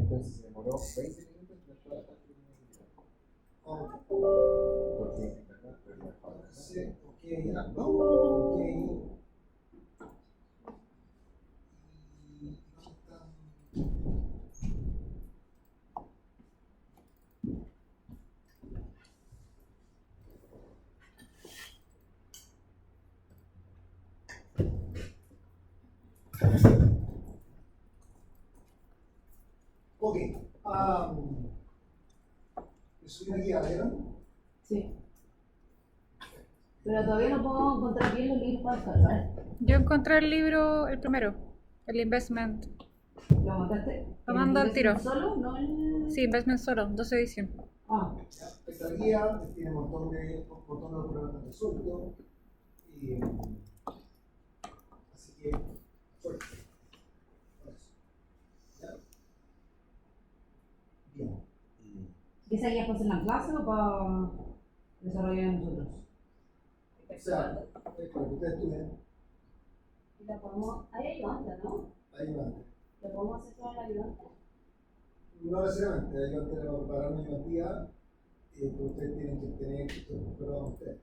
entonces se demoró 20 minutos después de la parte Ok. porque internet perdió el power. Sí, ok. Mira, Ok. Y ¿dónde están? Ok. ¿Subí una guía, vieron? Sí. Pero todavía no puedo encontrar bien los libros para descargar. Yo encontré el libro, el primero, el Investment. ¿Lo mandaste? Lo mando al tiro. ¿Solo? ¿No el...? Sí, Investment solo, 2 ediciones. Ah, Esta guía tiene un montón de problemas resueltos. Y, así que, suerte. ¿Ya? Bien. ¿y esa guía para hacer la clase o para desarrollar nosotros? O sea, para que ustedes estudien, Y la podemos... Hay ayudante, ¿no? ayudante. ¿Lo podemos hacer con el ayudante? No necesariamente, ayudante le va a preparar una ayudantía, pero ustedes tienen que tener esto preparado ustedes.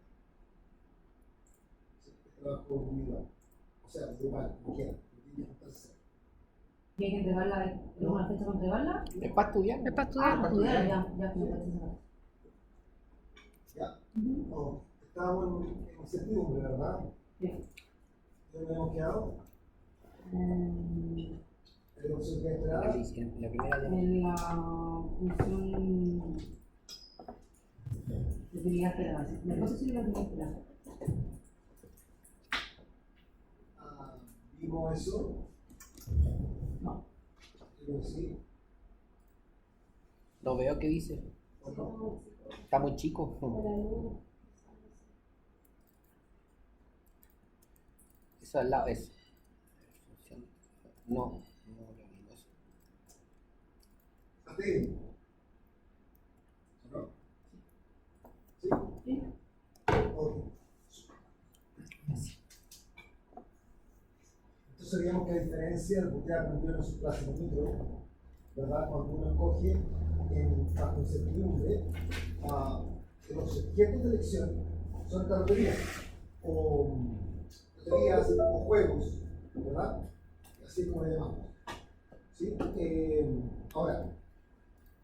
Sí, trabajo individual. O sea, grupal, como quieran. ¿Y hay que entregarla? ¿Hay una fecha para entregarla? Es para estudiar. Es para Ah, estudiar. para estudiar, ya, que me parece saber. ¿Ya? Oh, estábamos en incertidumbre, ¿verdad? Sí. ¿Dónde habíamos quedado? En ¿En la opción que esperaba? La primera ya. la función de utilidad esperada. ¿Me puedo decir la utilidad esperada? ¿Vimos eso? No. Creo que sí. No veo qué dice. ¿O no? Está muy chico. Eso al lado es. No, no lo vimos. ¿Está bien? ¿No? ¿Sí? Sí. Ok. Entonces veíamos que a diferencia del que usted aprendió en su clase de micro, ¿verdad? Cuando uno escoge bajo incertidumbre, los objetos de elección son estas loterías, o loterías o juegos, ¿verdad? Así es como le llamamos. ¿Sí? Ahora,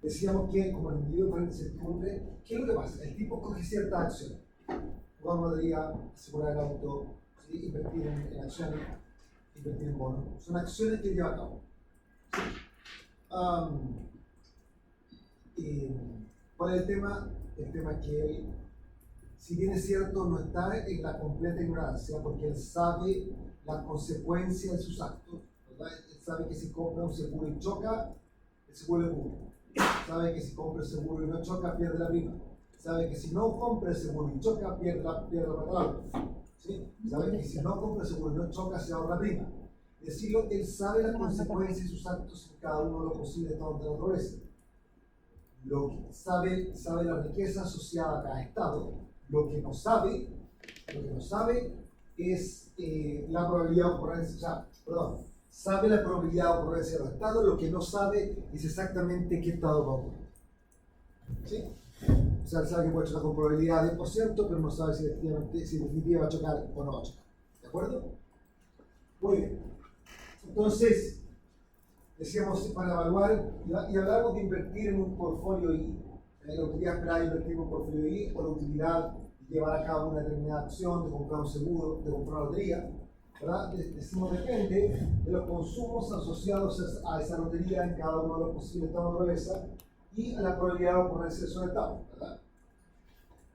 decíamos que como el individuo con incertidumbre, ¿qué es lo que pasa? El tipo coge ciertas acciones. Jugar una lotería, asegurar el auto, ¿sí? Invertir en acciones, invertir en bonos. Son acciones que lleva a cabo. ¿Cuál es el tema? El tema es que él, si bien es cierto, no está en la completa ignorancia, porque él sabe las consecuencias de sus actos, ¿verdad? Él sabe que si compra un seguro y choca, el seguro le cubre. Sabe que si compra el seguro y no choca, pierde la prima. Sabe que si no compra el seguro y choca, pierde la plata. ¿Sí? Sabe que si no compra el seguro y no choca, se ahorra la prima. Es decir, él sabe las consecuencias de sus actos en cada uno de los posibles estados de la naturaleza. Lo que sabe la riqueza asociada a cada estado. Lo que no sabe es la probabilidad de ocurrencia, sabe la probabilidad de ocurrencia de los estados, lo que no sabe es exactamente qué estado va a ocurrir. ¿Sí? O sea, él sabe que puede chocar con probabilidad de 10%, pero no sabe si definitivamente va a chocar o no va a chocar. ¿De acuerdo? Muy bien. Entonces, decíamos para evaluar, y hablamos de invertir en un portfolio I, la utilidad esperada de invertir en un portfolio I, o la utilidad de llevar a cabo una determinada acción, de comprar un seguro, de comprar una lotería, ¿verdad? Decimos depende de los consumos asociados a esa lotería en cada uno de los posibles estados de naturaleza y a la probabilidad de ocurrencia de esos estados, ¿verdad?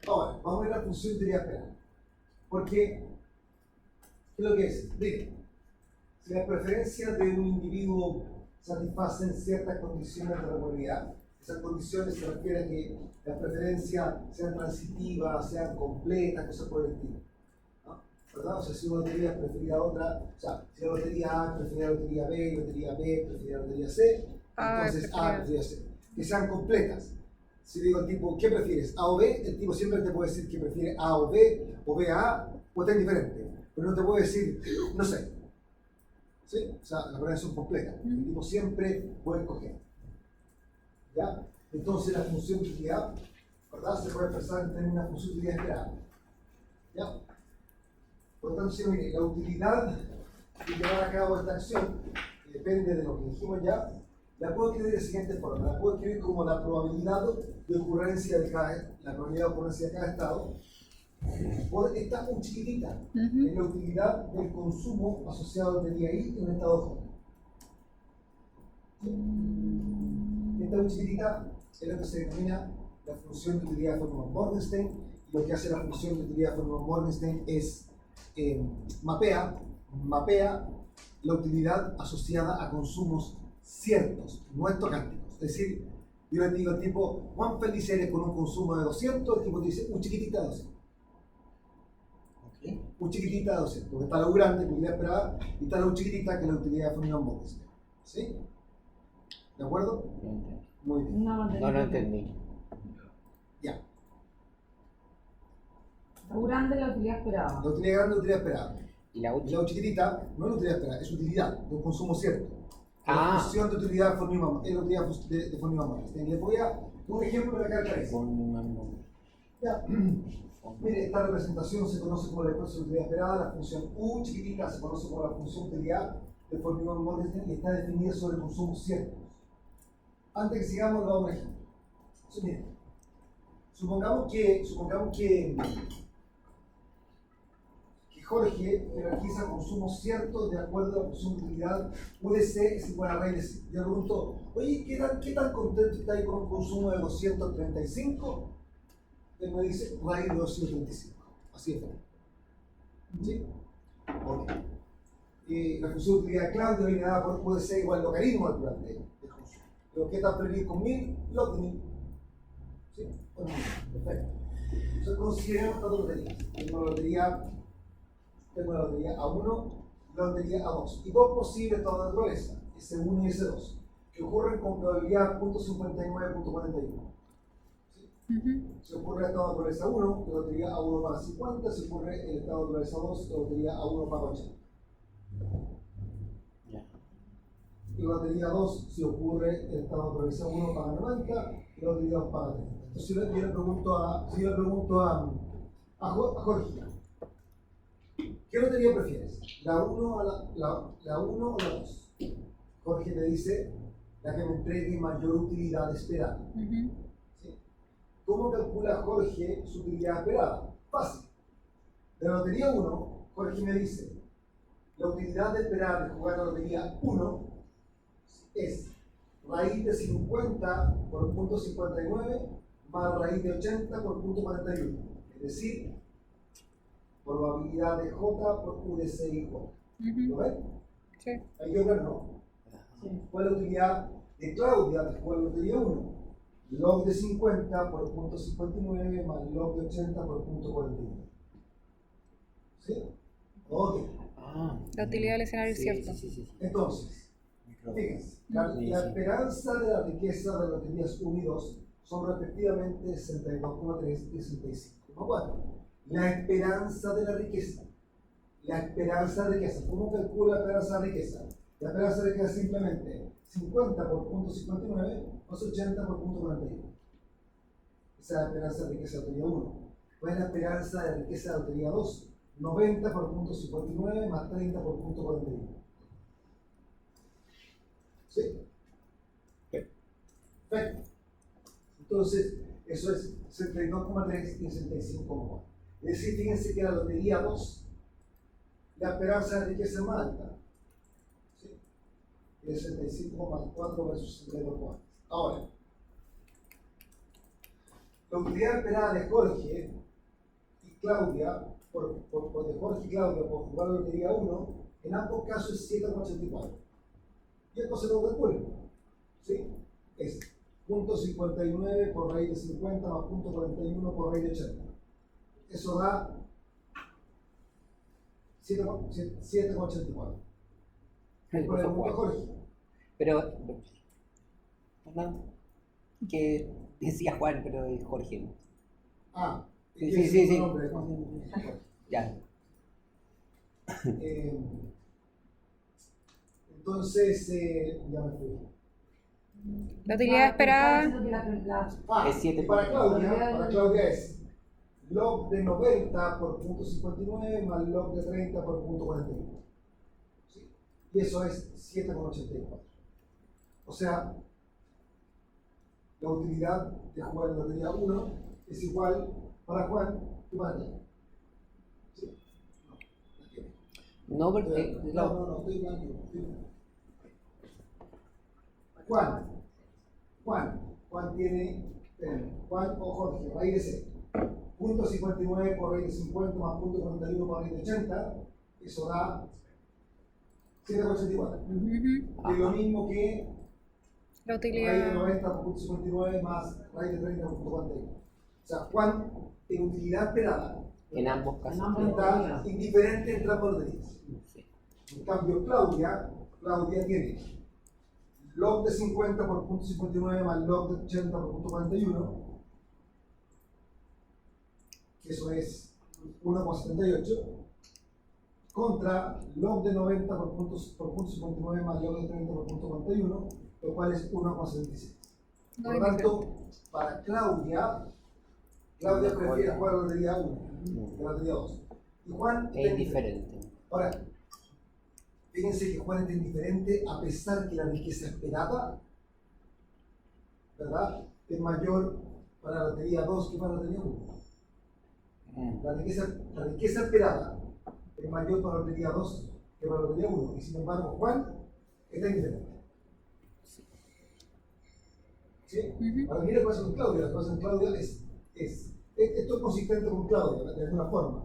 Ahora, vamos a ver la función de utilidad esperada. Porque, ¿qué es lo que es? Miren, si las preferencias de un individuo satisfacen ciertas condiciones de regularidad, esas condiciones se refieren a que las preferencias sean transitivas, sean completas, cosas por el estilo. ¿No? ¿Verdad? O sea, si una lotería es preferida a otra, o sea, si la lotería A prefiere la lotería B, lotería B prefiere la lotería C, entonces A prefiere C. Que sean completas. Si le digo al tipo, ¿qué prefieres? ¿A o B? El tipo siempre te puede decir que prefiere A o B a A, o está indiferente. Pero no te puede decir, no sé. ¿Sí? O sea, las pruebas son completas. El tipo siempre puede escoger. ¿Ya? Entonces la función de utilidad, ¿verdad? Se puede expresar en términos de una función de utilidad esperada. ¿Ya? Por lo tanto, si mire, la utilidad de llevar a cabo esta acción, que depende de lo que dijimos ya, la puedo escribir de la siguiente forma. La puedo escribir como la probabilidad de ocurrencia de la probabilidad de ocurrencia de cada estado. Por esta U chiquitita, es la utilidad del consumo asociado al día I en un estado J. ¿Sí? Esta U chiquitita es lo que se denomina la función de utilidad de Feynman-Morgenstern, y lo que hace la función de utilidad de Feynman-Morgenstern es mapea la utilidad asociada a consumos ciertos, no estocásticos. Es decir, yo le digo al tipo, ¿cuán feliz eres con un consumo de 200? El tipo te dice, un chiquitita de 200. Ok. Un chiquitita de 200, porque está la U grande, la utilidad esperada, y está la U chiquitita, que es la utilidad de Feynman-Morgenstern. ¿Sí? ¿De acuerdo? No entendí. Muy bien. No lo entendí. Ya. La grande es la utilidad esperada. La utilidad grande es la utilidad esperada. ¿Y la Y la U? U chiquitita no es la utilidad esperada, es utilidad de un consumo cierto. Ah. La función de utilidad de Feynman, es la utilidad de Feynman-Morgenstern. Le voy a dar un ejemplo de acá aparece. Ya. Mire, esta representación se conoce como la expresión de utilidad esperada, la función U chiquitita se conoce como la función de utilidad de Feynman-Morgenstern y está definida sobre consumos ciertos. Antes que sigamos, le damos un ejemplo. Entonces, mire, supongamos que Jorge jerarquiza consumos ciertos de acuerdo a la función de utilidad UDC es igual a raíz de C. Yo le pregunto, oye, ¿qué tan contento está ahí con un consumo de 235? Él me dice, raíz de 235. Así es. ¿Sí? Ok. La función de utilidad Claudio viene dada por UDC igual al logaritmo natural del consumo. Pero ¿qué tan feliz con 1000? Log de 1000. ¿Sí? Bueno, perfecto. Entonces consideremos estas dos loterías. Tengo la lotería A1 y la lotería A2. Y dos posibles estados de naturaleza, S1 y S2, que ocurren con probabilidad .59.41. ¿Sí? Si ocurre el estado de naturaleza 1, la lotería A1 paga 50. Si ocurre el estado de naturaleza 2, la lotería A1 paga 80. Ya. Y la lotería 2, si ocurre el estado de naturaleza 1, paga 90. Y la lotería 2 paga 30. Entonces, si yo le pregunto a Jorge, ¿qué lotería prefieres? ¿La 1 o la 2? Jorge te dice la que me entregue mayor utilidad esperada. ¿Sí? ¿Cómo calcula Jorge su utilidad esperada? Fácil. De la lotería 1, Jorge me dice la utilidad esperada de jugar la lotería 1 es raíz de 50 por punto 59 más raíz de 80 por punto 41. Es decir, probabilidad de J por UDC y J. ¿Lo ven? Sí. Hay que ver, no. ¿Cuál es la utilidad de Claudia de jugar la lotería 1? Log de 50 por punto 59 más log de 80 por punto 41. ¿Sí? Ok. Ah. La utilidad del escenario es Sí, cierta. sí. Entonces, fíjense, la esperanza de la riqueza de loterías 1 y 2 son respectivamente 62,3 y 65,4. La esperanza de la riqueza. La esperanza de riqueza. ¿Cómo calcula la esperanza de riqueza? La esperanza de riqueza es simplemente 50 por punto 59 más 80 por punto 41. Esa es la esperanza de riqueza de la lotería 1. ¿Cuál es la esperanza de riqueza de la lotería 2? 90 por punto 59 más 30 por punto 41. ¿Sí? Perfecto. Entonces, eso es 62,3 y 65,4. Es decir, fíjense que la lotería 2, la esperanza de riqueza es más alta. ¿Sí? Es 65,4 versus 62,4. Ahora, la utilidad esperada de Jorge y Claudia, de Jorge y Claudia por jugar la lotería 1, en ambos casos es 7,84. Y entonces lo calculen. ¿Sí? Es .59 por raíz de 50 más .41 por raíz de 80. Eso da 7,84. Por el punto Jorge. Pero, no, que decía Juan, pero es Jorge. Ah, Sí. Nombre, Ya. Entonces, ya me fui. La utilidad esperada. Es 7 y para Claudia, Probabilidad- es log de 90 por punto 59 más log de 30 por punto 41. ¿Sí? Y eso es 7,84. O sea, la utilidad de jugar en la lotería 1 es igual para Juan que para ti. ¿Sí? No, la tiene. No, porque. No, Claro. no, estoy mal. Juan tiene, Juan o Jorge, raíz de C. Punto 59 por raíz de 50 más punto 41 por raíz de 80, eso da 7,84. Ujú. Es lo mismo que La raíz de utilidad. 90 por punto 59 más raíz de 30 por punto 41. O sea, Juan, en utilidad esperada, En ambos casos. En ambos. está indiferente entre ambas loterías. Sí. En cambio, Claudia tiene log de 50 por punto 59 más log de 80 por punto 41, que eso es 1,78, contra log de 90 por punto 59 más log de 30 por punto 41, lo cual es 1,76. No Por hay lo tanto, para Claudia prefiere jugar a la lotería 1 que a la lotería 2. Y Juan Es indiferente. Ahora, fíjense que Juan es indiferente a pesar que la riqueza esperada, ¿verdad?, es mayor para la lotería 2 que para la lotería 1. La riqueza esperada es mayor para la lotería 2 que para la lotería 1. Y sin embargo, Juan está indiferente. ¿Sí? Ujú. Ahora, mira lo que pasa con Claudia. Lo que pasa con Claudia esto es consistente con Claudia, de alguna forma.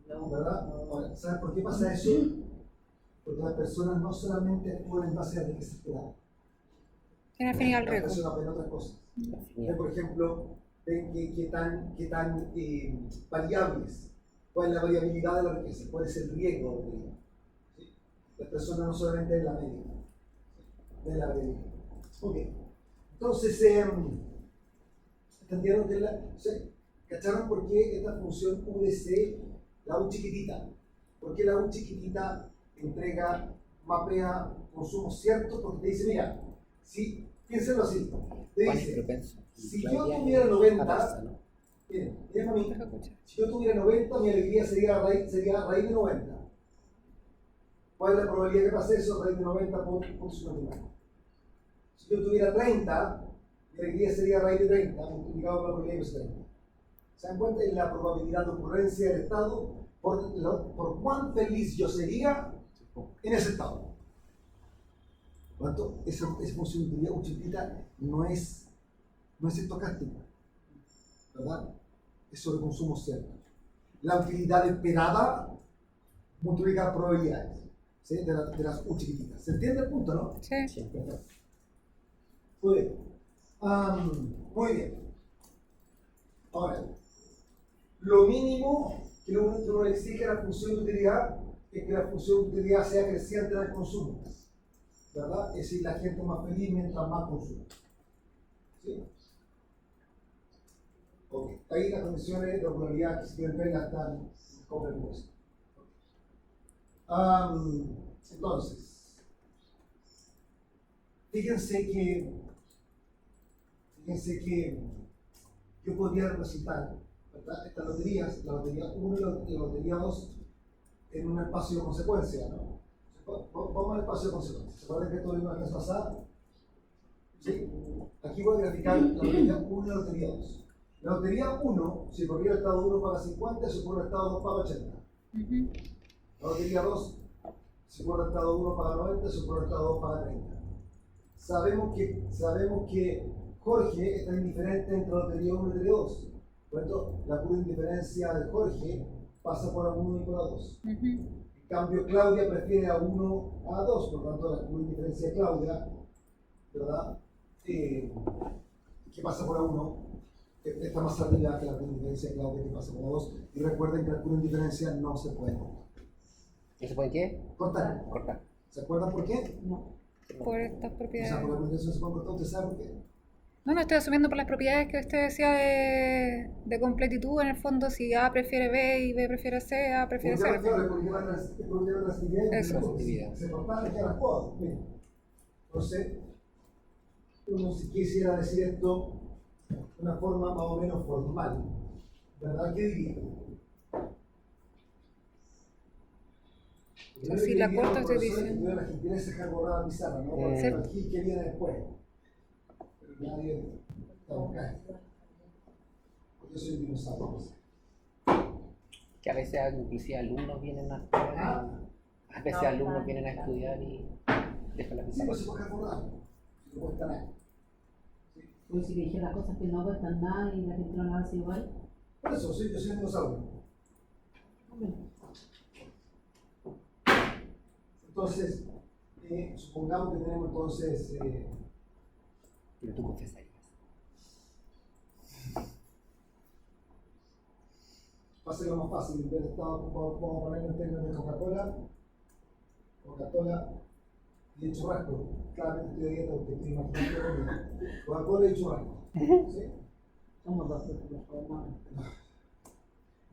¿Verdad? Ahora, ¿sabes por qué pasa eso? Porque las personas no solamente actúan en base a la riqueza esperada, Tiene afinidad al las riesgo. personas ven otras cosas. Ven, por ejemplo, ven qué tan variables, cuál es la variabilidad de la riqueza, cuál es el riesgo de la riqueza. ¿Sí? Las personas no solamente ven la media, ven la variabilidad. Ok, entonces, ¿entendieron que cacharon por qué esta función UDC, la U chiquitita? ¿Por qué la U chiquitita mapea consumos ciertos? Porque te dice, mira, si, piénselo así, te Juan es dice, propenso. si yo Claudia tuviera es 90, aversa, ¿no? miren, a mí, Deja escuchar. si yo tuviera 90, mi alegría sería raíz de 90. ¿Cuál es la probabilidad que pase eso? Raíz de 90 por 59. Si yo tuviera 30, mi alegría sería raíz de 30, multiplicado por la probabilidad de 30. ¿Se dan cuenta? Es la probabilidad de ocurrencia del estado por cuán feliz yo sería en ese estado. Por lo tanto, esa función de utilidad no es estocástica, ¿verdad? Es sobre consumo cierto. La utilidad esperada multiplica probabilidades, ¿sí?, de las U chiquititas. ¿Se entiende el punto, no? Sí. Sí. Perfecto. Muy bien. Muy bien. Ahora, lo mínimo que uno exige a la función de utilidad es que la función de utilidad sea creciente en el consumo, ¿verdad? Es decir, la gente más feliz mientras más consume. ¿Sí? Ok. Ahí las condiciones de regularidad que se quieren ver las están completas. Entonces, fíjense que yo podría representar, ¿verdad?, estas loterías, la lotería 1 y la lotería 2, en un espacio de consecuencia, ¿no? Vamos al espacio de consecuencia. ¿Se acuerdan que esto vimos la clase pasada? ¿Sí? Aquí voy a graficar la lotería 1 y la lotería 2. La lotería 1, si ocurrió el estado 1 paga 50, si ocurre el estado 2 paga 80. Ujú. La lotería 2, si ocurre el estado 1 paga 90, si ocurre el estado 2 paga 30. Sabemos que Jorge está indiferente entre la lotería 1 y la lotería 2. Por lo tanto, la pura indiferencia de Jorge pasa por A1 y por A2. Ujú. En cambio, Claudia prefiere A1 a A2, por lo tanto, la pura indiferencia de Claudia, ¿verdad?, que pasa por A1, está más arriba que la pura indiferencia de Claudia que pasa por A2. Y recuerden que la pura indiferencia no se puede ¿Y se puede qué? cortar. Cortar. ¿Se acuerdan por qué? No. Por estas O sea, propiedades. por la pura indiferencia no se puede cortar. ¿Usted sabe por qué? No estoy asumiendo por las propiedades que usted decía de completitud. En el fondo, si A prefiere B y B prefiere C, A prefiere C. Porque la transitividad Eso. Transitividad. se cortaban ya las cosas. Entonces, uno si quisiera decir esto de una forma más o menos formal, ¿verdad? ¿Qué diría? O sea, si la corta estoy diciendo. La gentileza dejar borrada la pizarra, ¿no? Sí. Aquí que viene después. Pero nadie está buscando. Yo soy un dinosaurio. Pues. Que a veces inclusive alumnos vienen a estudiar. A veces alumnos vienen a estudiar y dejan la Sí, pizarra. pues se puede dejar borrada. Si no cuesta nada. Pues si le dije las cosas que no cuestan nada y la gente no las hace igual. Por eso, sí, yo soy un dinosaurio. Entonces, supongamos que tenemos entonces. Pero tú confesarías. Va a ser lo más fácil, en vez de estar, vamos a ponerlo en términos de Coca-Cola y el churrasco. Claramente estoy de dieta porque estoy imaginando comida. Coca-Cola y churrasco. ¿Sí? Somos dos, no.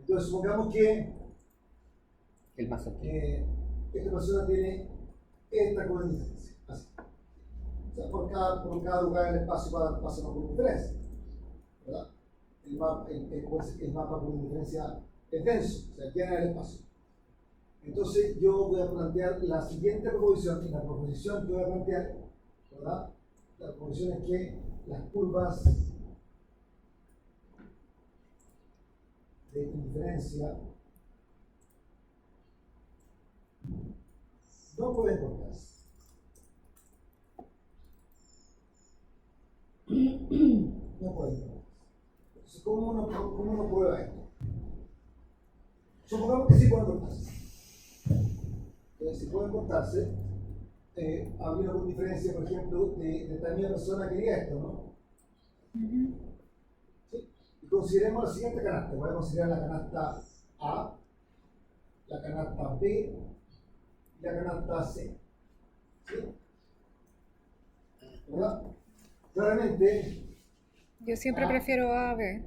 Entonces, supongamos que El más óptimo. esta persona tiene esta coincidencia. Así. O sea, por cada lugar en el espacio pasa una diferencia. ¿Verdad? El mapa por diferencia es denso, o sea, llena el espacio. Entonces yo voy a plantear la siguiente proposición, y la proposición que voy a plantear, ¿verdad? La proposición es que las curvas de indiferencia no pueden cortarse. No pueden cortarse. Entonces, ¿cómo uno prueba esto? Supongamos que sí pueden cortarse. Entonces, si pueden cortarse, habría una diferencia, por ejemplo, de esta misma persona quería esto, ¿no? ¿Sí? Y consideremos la siguiente canasta. Voy a considerar la canasta A, la canasta B y la canasta C. ¿Sí? ¿Verdad? Claramente, Yo siempre prefiero A a B.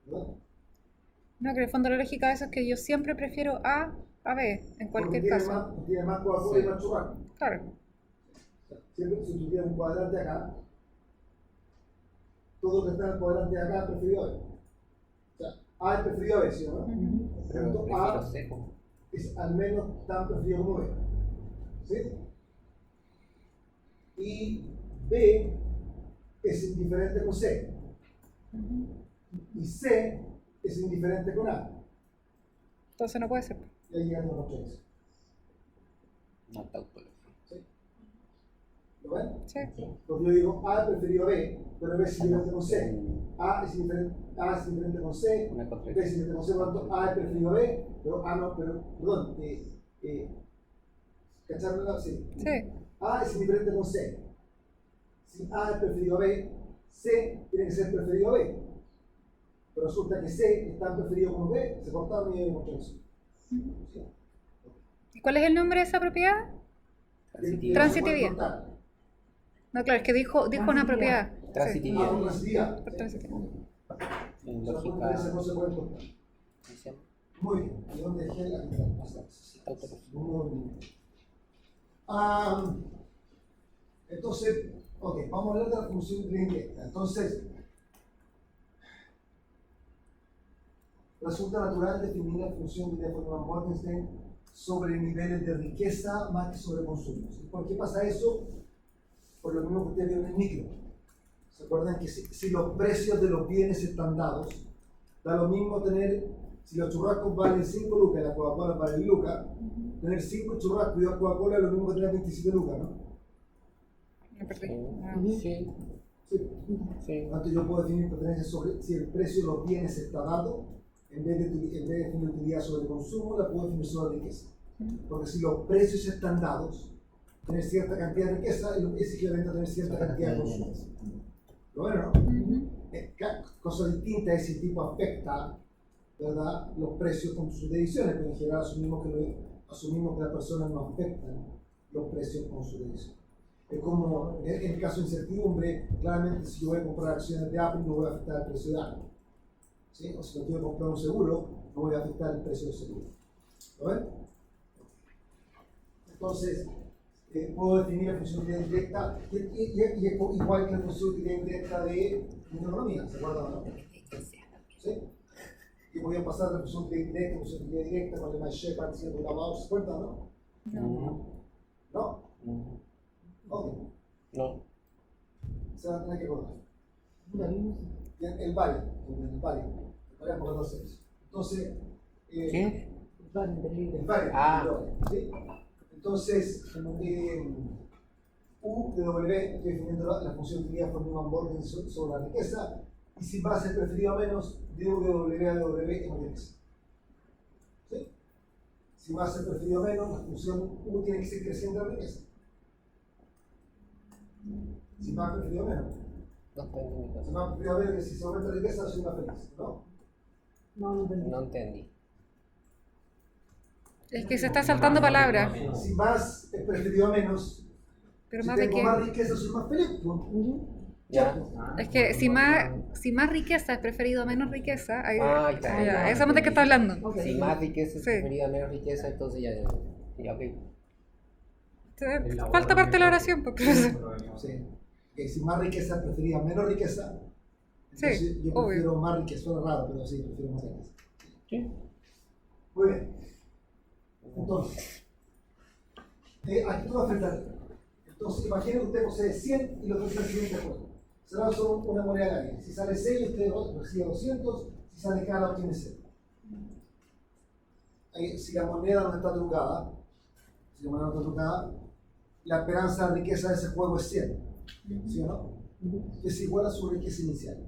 ¿verdad? No, que en el fondo la lógica de eso es que yo siempre prefiero A a B, en cualquier Porque caso. tiene más Coca-Cola y más churrasco. Claro. Siempre, si tú tienes un cuadrante acá, todo lo que está en el cuadrante de acá es preferido a B. O sea, A es preferido a B, ¿sí o no? Por Pero tanto, prefiero A seco. es al menos tan preferido como B. ¿Sí? Y B es indiferente con C. Y C es indiferente con A. Entonces no puede ser. Y ahí llegamos a los tres. No tautología. ¿Sí? ¿Lo ven? Sí. Porque yo digo A es preferido a B, pero B es indiferente con C. A es indiferente con C, Una B contradicción. es indiferente con C, por lo tanto A es preferido a B, pero A no, perdón, ¿cacharon? Sí. Sí. A es indiferente con C. Si A es preferido a B, C tiene que ser preferido a B. Pero resulta que C es tan preferido como B, se cortaron y demostró eso. ¿Sí? ¿Y cuál es el nombre de esa propiedad? Transitividad. No, claro, es que dijo una propiedad. Sí. Transitividad. Transitividad. Por transitividad. En Las lógica. diferencias no se pueden cortar. ¿cómo se llama? Muy bien. ¿Y dónde dejé la Tautología. Muy bien. Entonces, ok, vamos a hablar de la función de línea indirecta. Entonces, resulta natural definir la función de von Morgenstern sobre niveles de riqueza más que sobre consumos. ¿Por qué pasa eso? Por lo mismo que ustedes vieron en el micro. ¿Se acuerdan que si los precios de los bienes están dados, da lo mismo tener, si los churrascos valen 5 lucas y la Coca-Cola vale lucas, tener 5 churrascos y 2 Coca-Cola es lo mismo que tener 27 lucas, ¿no? Me perdí. Sí. Sí. Sí. Por tanto, yo puedo definir preferencias sobre si el precio de los bienes está dado, en vez de definir utilidad sobre el consumo, la puedo definir sobre riqueza. Porque si los precios están dados, tener cierta cantidad de riqueza es equivalente a tener cierta cantidad de consumo. ¿Lo ven o no? Cosa distinta es si el tipo afecta, ¿verdad?, los precios con sus decisiones, pero en general asumimos que las personas no afectan los precios con sus decisiones. Es como en el caso de incertidumbre, claramente si yo voy a comprar acciones de Apple no voy a afectar el precio de Apple. ¿Sí? O si yo quiero comprar un seguro, no voy a afectar el precio del seguro. ¿Lo ven? Entonces, puedo definir la función de utilidad indirecta y es igual que la función de utilidad indirecta de economía, ¿se acuerdan o no? ¿Sí? Y voy a pasar la función de utilidad indirecta, función de utilidad directa con el más Shepard siendo grabado, ¿se acuerdan o no? ¿No? Ok. No. Se van a tener que acordar. Lo mismo. Bien, el vale, porque no sé eso. Entonces, ¿Qué? Vale, del libro. el vale, Ah. ¿sí? Entonces, U de W, estoy definiendo la función de utilidad por Newman Borgen sobre la riqueza, y si va a ser preferido a menos, de U de W a W en riqueza. ¿Sí? Si va a ser preferido a menos, la función U tiene que ser creciente de la riqueza. Si va a preferido a menos. No entendí. Si va a preferido a menos que si se aumenta la riqueza, soy más feliz, ¿no? No entendí. No entendí. Es que se está saltando palabras. Si más es preferido a menos, Pero si más de tengo qué. más riqueza, soy más feliz. Punto. Ya. Es que si más riqueza es preferido a menos riqueza, ahí, Ah, está. ya, esa es de qué está hablando. Ok. Si más riqueza es Sí. preferida a menos riqueza, entonces ya ok. Falta parte de la oración, pues, profesor. Sí. Que si más riqueza es preferida a menos riqueza, entonces Sí, yo obvio. prefiero más riqueza. Suena raro, pero sí, prefiero más riqueza. Sí. Muy bien. Entonces, aquí tú vas a enfrentar. Entonces, imaginen que usted posee 100 y lo que es el siguiente juego. Se va a usar una moneda al aire. Si sale 6, usted recibe 200. Si sale cara, obtiene 0. Si la moneda no está trucada, la esperanza de riqueza de ese juego es 100. ¿Sí o no? Es igual a su riqueza inicial.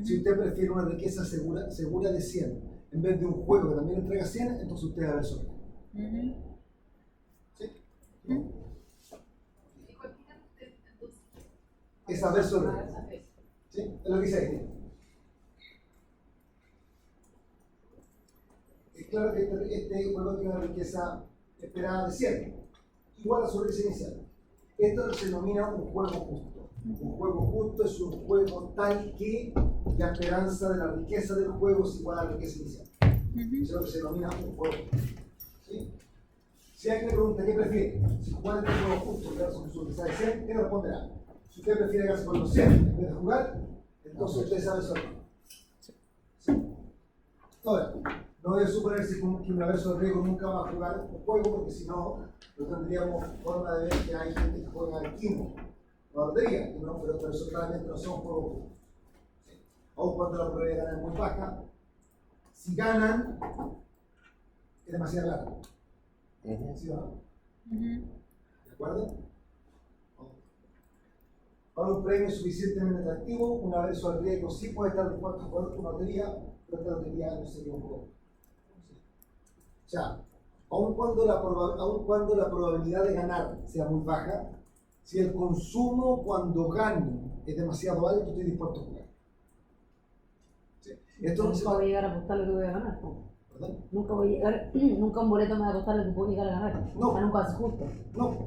Si usted prefiere una riqueza segura de 100 en vez de un juego que también entrega 100, entonces usted va a ver sobre. ¿Sí? Es saber sobre. ¿Sí? Es lo que dice ahí. Es claro que este juego tiene una riqueza esperada de 100, igual a su riqueza inicial. Esto se denomina un juego justo. Un juego justo es un juego tal que la esperanza de la riqueza del juego es igual a la riqueza inicial. Eso es lo que se denomina un juego justo. ¿Sí? Si alguien le pregunta qué prefiere, si jugar este juego justo versus su riqueza de 100, ¿qué le responderá? Si usted prefiere quedarse con los 100 en vez de jugar, entonces usted sabe eso. ¿Sí? Ahora, no debe suponerse que un universo de riesgo nunca va a jugar un juego, porque si no, no tendríamos forma de ver que hay gente que juega al quimo o a la lotería, ¿no? Pero eso claramente no son juegos. ¿Sí? Aun cuando la probabilidad de ganar es muy baja, si ganan, es demasiado largo. ¿Sí o no? ¿De acuerdo? Para un premio suficientemente atractivo, un averso al riesgo sí puede estar dispuesto a jugar una lotería, pero esta lotería no sería un juego. O sea, aun cuando la probabilidad de ganar sea muy baja, si el consumo cuando gane es demasiado alto, estoy dispuesto a jugar. ¿Sí? Esto no se Nunca va. voy a llegar a apostar lo que voy a ganar. ¿Perdón? Nunca voy a llegar, nunca un boleto me va a costar lo que puedo llegar a ganar. No. O sea, nunca es justo. No.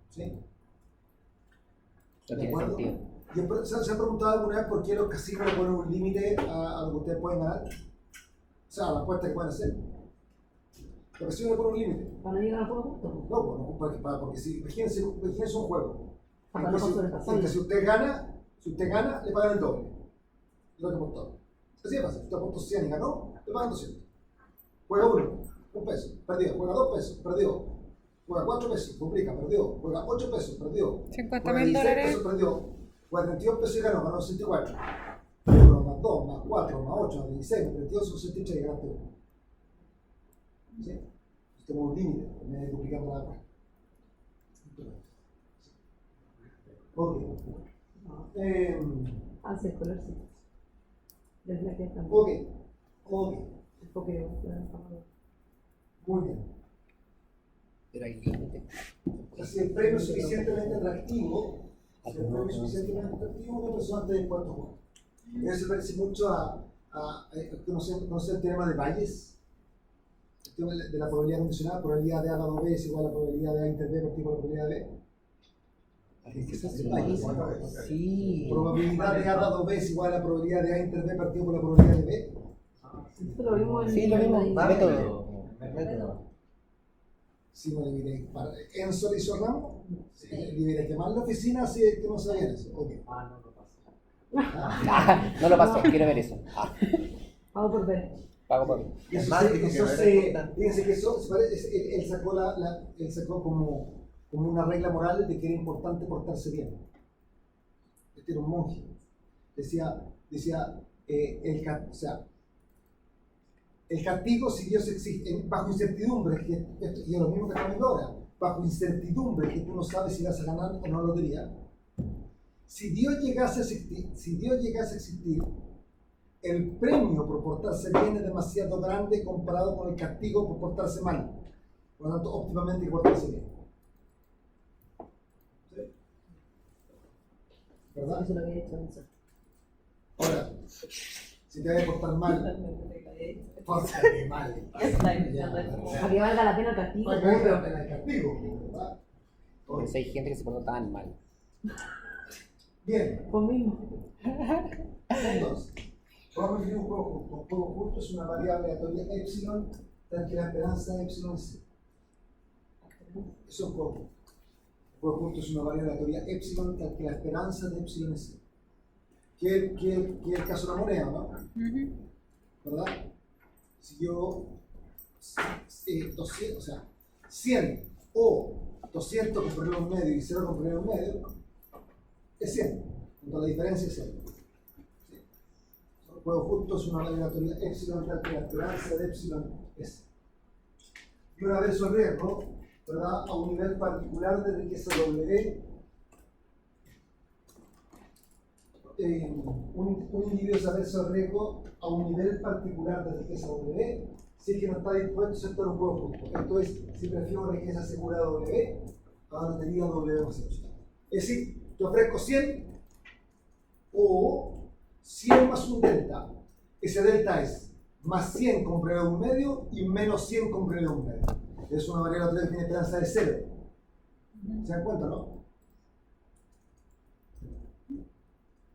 ¿Sí? No ¿De tiene acuerdo? sentido. ¿Y se han preguntado alguna vez por qué los casinos le ponen un límite a lo que ustedes pueden ganar? O sea, a la apuesta que pueden hacer. Los casinos le ponen un límite. Para no llegar al juego justo. No, porque si, imagínense un juego. Para En no que si, sobrepasarlo. en que si usted gana, le pagan el doble. Lo que apostó. Así de fácil. Usted apostó 100 y ganó, le pagan 200. Juega 1, 1 peso, perdió. Juega 2 pesos, perdió. Juega 4 pesos, complica, perdió. Juega 8 pesos, perdió. 50.000 Juega 16 dólares. pesos, perdió. Juega 32 pesos y ganó 64. 1 más 2 más 4 más 8 más 16 más 32 son 63 y ganaste 1. ¿Sí? Tenemos un límite, me voy duplicando la apuesta. Ok. Hacia el color sí. Desde aquí también. Ok. El Pokémon. Muy bien. Pero hay límite. O sea, si el premio es suficientemente atractivo, una persona está dispuesta a jugar. Eso se parece mucho a ¿conoce el teorema de Bayes? El tema de la probabilidad condicional, probabilidad de A dado B es igual a la probabilidad de A inter B partido por la probabilidad de B. Sí. Probabilidad de A dado B es igual a la probabilidad de A inter B partido por la probabilidad de B. Esto lo vimos en Sí, lo mismo. en- Método. Si no le viene para Enzo le hizo ramo, le viene a quemar la oficina si es que no sabía eso. Ok. Ah, no lo pasó. Ah, No lo pasó, quiero ver eso. Vamos por ver. Pago por. y eso Más dijo que eso no era se, importante. fíjense que eso, se parece, él sacó, él sacó como una regla moral de que era importante portarse bien. Este era un monje. Decía o sea, el castigo, si Dios existe, bajo incertidumbre, y es lo mismo que estamos viendo ahora, bajo incertidumbre que tú no sabes si vas a ganar o no la lotería, si Dios llegase a existir, el premio por portarse bien es demasiado grande comparado con el castigo por portarse mal. Por lo tanto, óptimamente hay que portarse bien. ¿Sí? ¿Verdad? Eso lo había hecho Enzo. Ahora, si te vas a portar mal, pórtate mal. Para que valga la pena el castigo. Para que valga la pena el castigo, ¿verdad? Por eso hay gente que se porta tan mal. Bien, Vos mismo. entonces, vamos a definir un juego justo. Un juego justo es una variable aleatoria epsilon, tal que la esperanza de epsilon es cero. Eso es un juego justo. Un juego justo es una variable aleatoria epsilon, tal que la esperanza de epsilon es cero. Que es el caso de la moneda, ¿no? ¿Verdad? Si yo 200, o sea, 100 o 200 con problema en medio y 0 con problema en medio, es 100. Entonces la diferencia es 0. ¿Sí? El juego justo es una aleatoria epsilon, tal que la esperanza de epsilon es. Y una vez el riesgo, ¿verdad? A un nivel particular de riqueza W, un individuo es averso al riesgo a un nivel particular de riqueza W, si es que no está dispuesto a aceptar un juego justo. Esto es, si prefiero riqueza segura W, a una lotería W más epsilon. Es decir, te ofrezco 100 o 100 más un delta. Ese delta es más 100 con probabilidad de un medio y menos 100 con probabilidad de un medio. Es una variable que tiene esperanza de 0. ¿Se dan cuenta, no?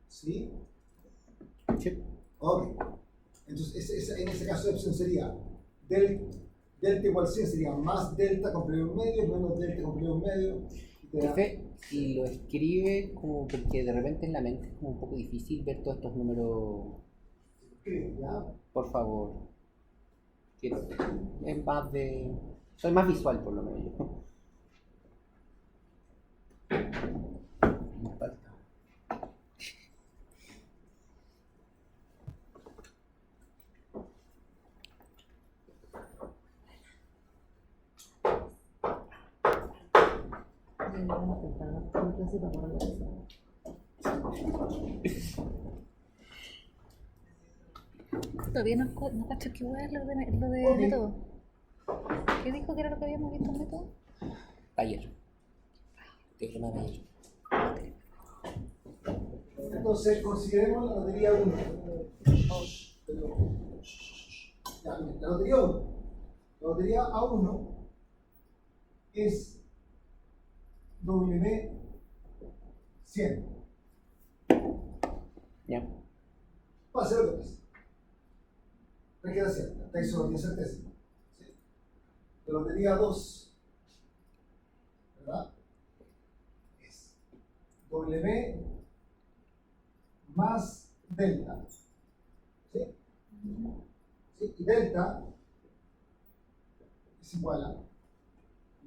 ¿Sí? Sí. Ok. Entonces, en ese caso, epsilon sería delta igual 100 sería más delta con probabilidad de un medio menos delta con probabilidad de un medio. Y te da- Jefe, si lo escribe como porque de repente en la mente es como un poco difícil ver todos estos números, ¿Ya? por favor. Quiero, es más de. Soy más visual por lo menos yo. Me falta. Todavía no cacho qué hueá es lo de Ok. método. ¿Qué dijo que era lo que habíamos visto en método? Taller. Teorema de taller. Entonces, consideremos la lotería 1. Ya, miren, la lotería 1. La lotería A1 es W 100. Ya. Pase lo que pase. Me queda cierta. Hasta ahí solo tiene certeza. ¿Sí? La lotería 2, ¿verdad? Es W más delta. ¿Sí? ¿Sí? Y delta es igual a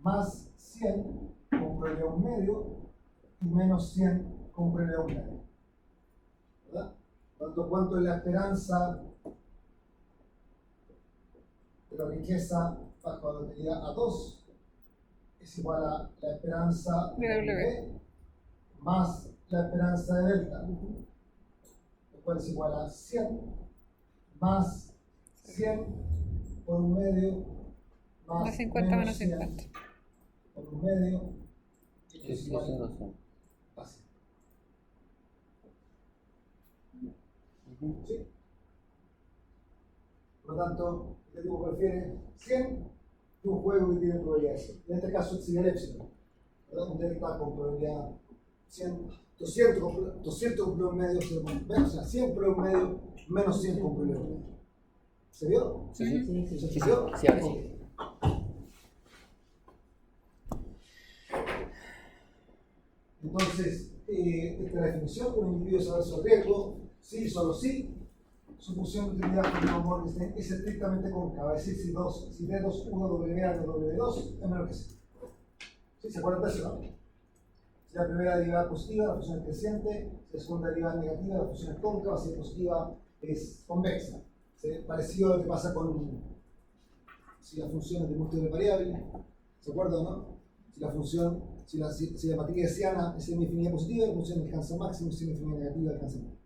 más 100 con probabilidad de un medio y menos 100 con probabilidad de un medio. ¿Verdad? ¿Cuánto es la esperanza de la riqueza bajo la lotería A2? Es igual a la esperanza De W. W más la esperanza de delta, lo cual es igual a 100 más 100 por un medio Más 50 menos 50. por un medio, y esto es Sí, igual eso no sé. a 100. Ujú. ¿Sí? Por lo tanto, este tipo prefiere 100 y un juego que tiene probabilidad de 100. En este caso sería el epsilon, ¿verdad? Un delta con probabilidad 100, 200 con probabilidad medio, 0 con medio, o sea, 100 probabilidad medio, menos 100 con probabilidad medio. ¿Se vio? Sí, sí. Sí, sí, ¿Se sí. vio? Sí, ahora sí. Ok. Entonces, esta es la definición: un individuo sabe su riesgo, sí, solo sí. Su función de utilidad con Morgenstern es estrictamente cóncava, es decir, si D2, 1, WA de W2 es menor que C. ¿Sí? ¿Se acuerdan de eso, no? Si la primera derivada es positiva, la función es creciente; si la segunda derivada es negativa, la función es cóncava; si es positiva, es convexa. ¿Sí? Parecido a lo que pasa con si la función es de múltiples variables. ¿Se acuerdan, no? Si la función, si la matriz hessiana es semidefinida positiva, la función alcanza máximo; si semidefinida negativa, alcanza mínimo.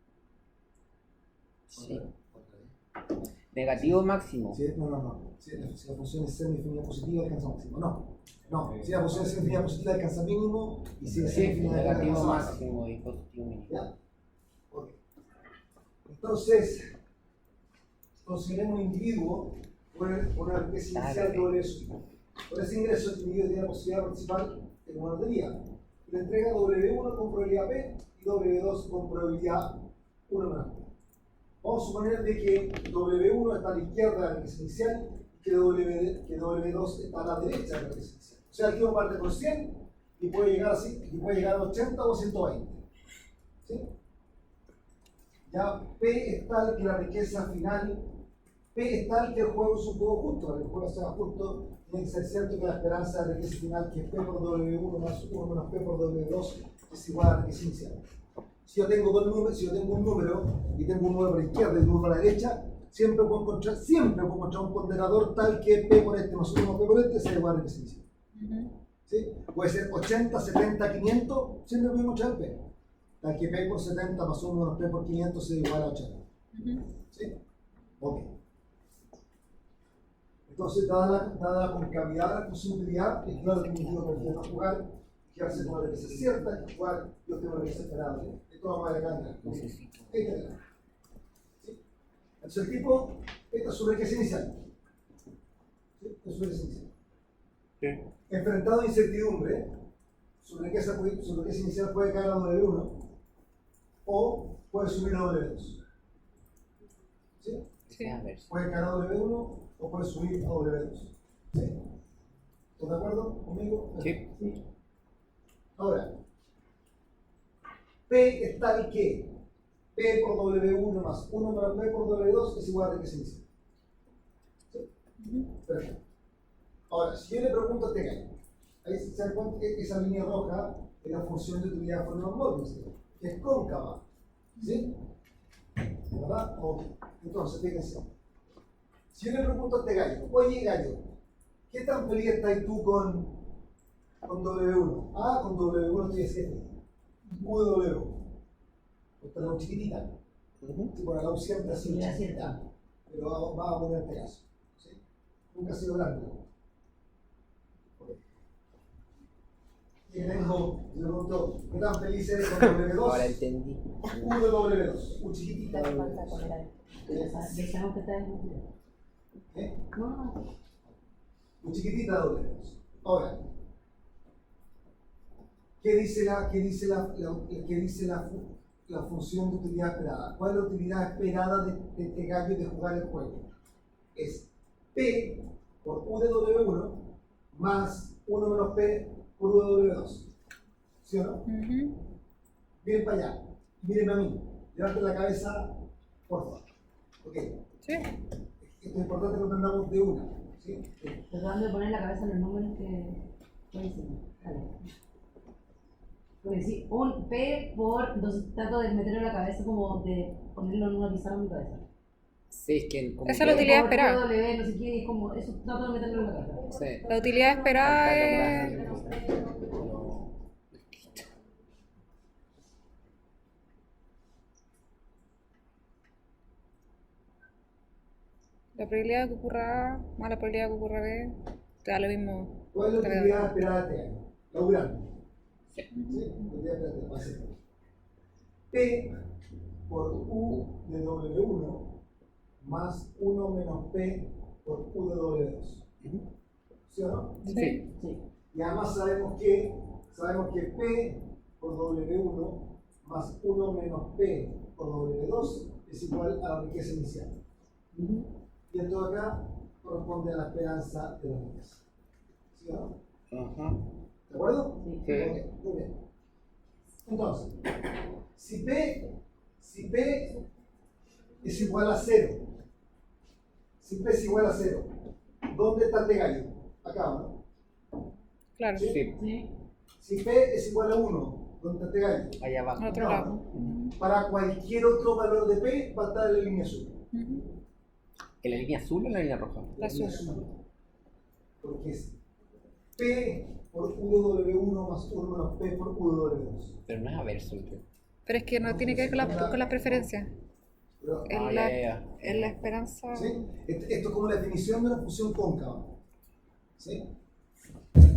Sí. Negativo máximo. No. Si la función es semidefinida positiva, alcanza máximo. No. Si la función es semidefinida positiva, alcanza mínimo. Y si es Sí, semidefinida negativa, negativo alcanza máximo y positivo mínimo. ¿Ya? Ok. Entonces, consideremos un individuo por una riqueza inicial doble de su tipo. Por ese ingreso, el individuo tiene la posibilidad de participar en una lotería. Le entrega W1 con probabilidad P y W2 con probabilidad 1 menos P. Vamos a suponer de que W1 está a la izquierda de la riqueza inicial y que W2 está a la derecha de la riqueza inicial. O sea, el tipo parte con 100 y puede llegar a 80 o 120. ¿Sí? Ya P es tal que la riqueza final, P es tal que el juego es un juego justo. Para que el juego sea justo, tiene que ser cierto que la esperanza de riqueza final, que es P por W1 más 1 menos P por W2, es igual a la riqueza inicial. Si yo tengo un número y tengo un número por la izquierda y un número por la derecha, siempre puedo encontrar un ponderador tal que P por este más 1 P por este sea igual a la riqueza inicial. ¿Sí? Puede ser 80, 70, 500, siempre puedo encontrar el P. Tal que P por 70 más 1 menos P por 500 sea igual a 80. ¿Sí? Ok. Entonces, dada la concavidad de la posibilidad, es claro que un individuo prefiere no jugar, quedarse con la riqueza cierta, y jugar yo tengo la riqueza esperable. Esto vamos a ver acá. Necesito. ¿Sí? Entonces, el tipo, esta es su riqueza inicial. ¿Sí? Esta es su riqueza inicial. Sí. Enfrentado a incertidumbre, su riqueza inicial puede caer a W1 o puede subir a W2. ¿Sí? Sí. A ver. Puede caer a W1 o puede subir a W2. ¿Sí? ¿Estás de acuerdo conmigo? Sí. Ahora, P es tal que P por W1 más 1 menos P por W2 es igual a riqueza inicial. ¿Sí? Perfecto. Ahora, si yo le pregunto a este gallo, ahí se dan cuenta que esa línea roja es la función de utilidad por Morgenstern, que es cóncava. ¿Sí? ¿Verdad? Ok. Entonces, fíjense. Si yo le pregunto a este gallo, oye gallo, ¿qué tan feliz estás tú con W1? Ah, con W1 estoy haciendo. W. Esta es la U chiquitita. Si por la U siempre ha sido chiquitita, pero va a poner este caso. ¿Sí? Nunca ha sido grande. Y tengo, le pregunto, ¿qué tan feliz eres con W2? Ahora entendí. U de W2, U chiquitita. Ya sabemos que está en el ¿Eh? No, U chiquitita W2. Ahora, ¿qué dice la función de utilidad esperada? ¿Cuál es la utilidad esperada de este gallo de jugar el juego? Es P por U de W1 más 1 menos P por U de W2. ¿Sí o no? Miren para allá. Miren a mí. Levanten la cabeza, por favor. Ok. Sí. Esto es importante que lo entendamos de una. ¿Sí? tratando de poner la cabeza en los números que dicen. Vale. Porque sí, un P por. Entonces trato de meterlo en la cabeza como de ponerlo en una pizarra en mi cabeza. Sí, es que como Esa es la utilidad Por esperada. W, no sé qué, es como. Eso trato de meterlo en la cabeza. Sí. La utilidad esperada es. La probabilidad de que ocurra A más la probabilidad de que ocurra B, te da lo mismo. ¿Cuál es la Te da- utilidad esperada de este año? La grande. Sí. ¿Sí? La utilidad esperada va a ser P por U de W1 más 1 menos P por U de W2. ¿Sí o no? Sí. Sí. Y además sabemos que P por W1 más 1 menos P por W2 es igual a la riqueza inicial. Y esto de acá corresponde a la esperanza de la riqueza. ¿Sí o no? Ajá. ¿De acuerdo? Sí. Sí. Ok, muy bien. Entonces, si P es igual a 0, si P es igual a 0, ¿dónde está el de gallo? Acá, ¿no? Claro, ¿Sí? Sí. Si P es igual a 1, ¿dónde está el de gallo? Allá abajo. al otro No, lado. ¿no? Para cualquier otro valor de P va a estar en la línea azul. Ujú. ¿En la línea azul o en la línea roja? La azul. Porque es P por UW1 más 1 menos P por UW2. Pero no es averso. Pero es que no tiene que ver con las preferencias. Pero, En Ah, la, ya, ya. en la esperanza. ¿sí? Esto es como la definición de una función cóncava. ¿Sí?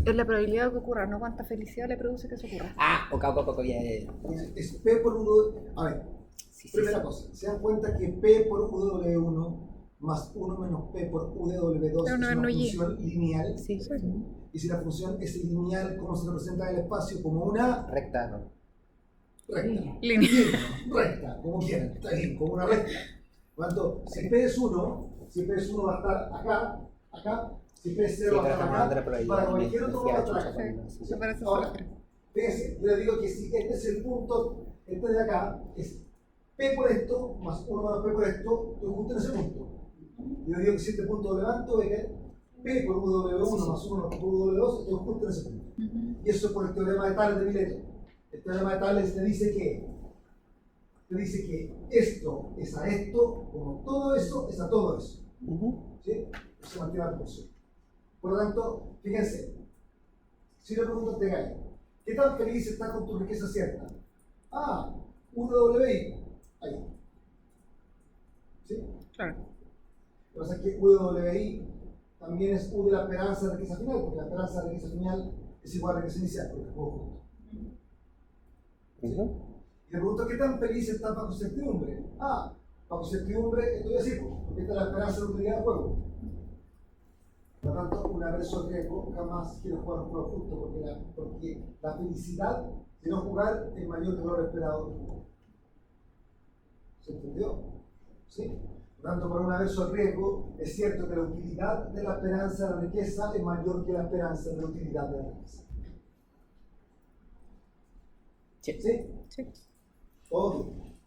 Es la probabilidad de que ocurra, no cuánta felicidad le produce que eso ocurra. Ah, ok, ya, ya, ya. Es P por UW. A ver, Sí, sí, primera sí. cosa. Se dan cuenta que P por UW1 más 1 menos P por UW2 Pero es no, una no y. función lineal. Sí, Y si la función es lineal, ¿cómo se representa en el espacio? Como una recta, ¿no? recta. Línea. Recta, como quieran, está bien, como una recta. Por lo tanto, si P es 1, va a estar acá, si P es 0 Sí, va a pero estar estamos hablando de la acá, probabilidad. para cualquier otro va a estar chucha, acá. sí. Se parece Ahora, siempre. fíjense, yo les digo que si este es el punto, este de acá, es P por esto, más 1 menos P por esto, estoy justo en ese punto. Yo digo que si este punto lo levanto, es que P por UW1 más 1 por UW2, estoy justo en ese punto. Y eso es por el teorema de Tales de Mileto. El teorema de Tales te dice que esto es a esto, como todo eso es a todo eso. ¿Sí? Se mantiene la proporción. Por lo tanto, fíjense, si le pregunto a Gallo, ¿qué tan feliz estás con tu riqueza cierta? Ah, UWI, ahí. ¿Sí? Claro. Lo que pasa es que UWI también es U de la esperanza de riqueza final, porque la esperanza de riqueza final es igual a riqueza inicial, porque es juego junto. ¿Sí? Y le pregunto, ¿qué tan feliz estás bajo certidumbre? Ah, bajo certidumbre estoy así, porque esta es la esperanza de utilidad del juego. Por lo tanto, un averso riesgo jamás quiero jugar un juego justo, porque la felicidad de no jugar es mayor que lo esperado. ¿Se entendió? ¿Sí? Por lo tanto, para un averso riesgo, es cierto que la utilidad de la esperanza de la riqueza es mayor que la esperanza de la utilidad de la riqueza. Sí. ¿Sí? Sí. Todo bien.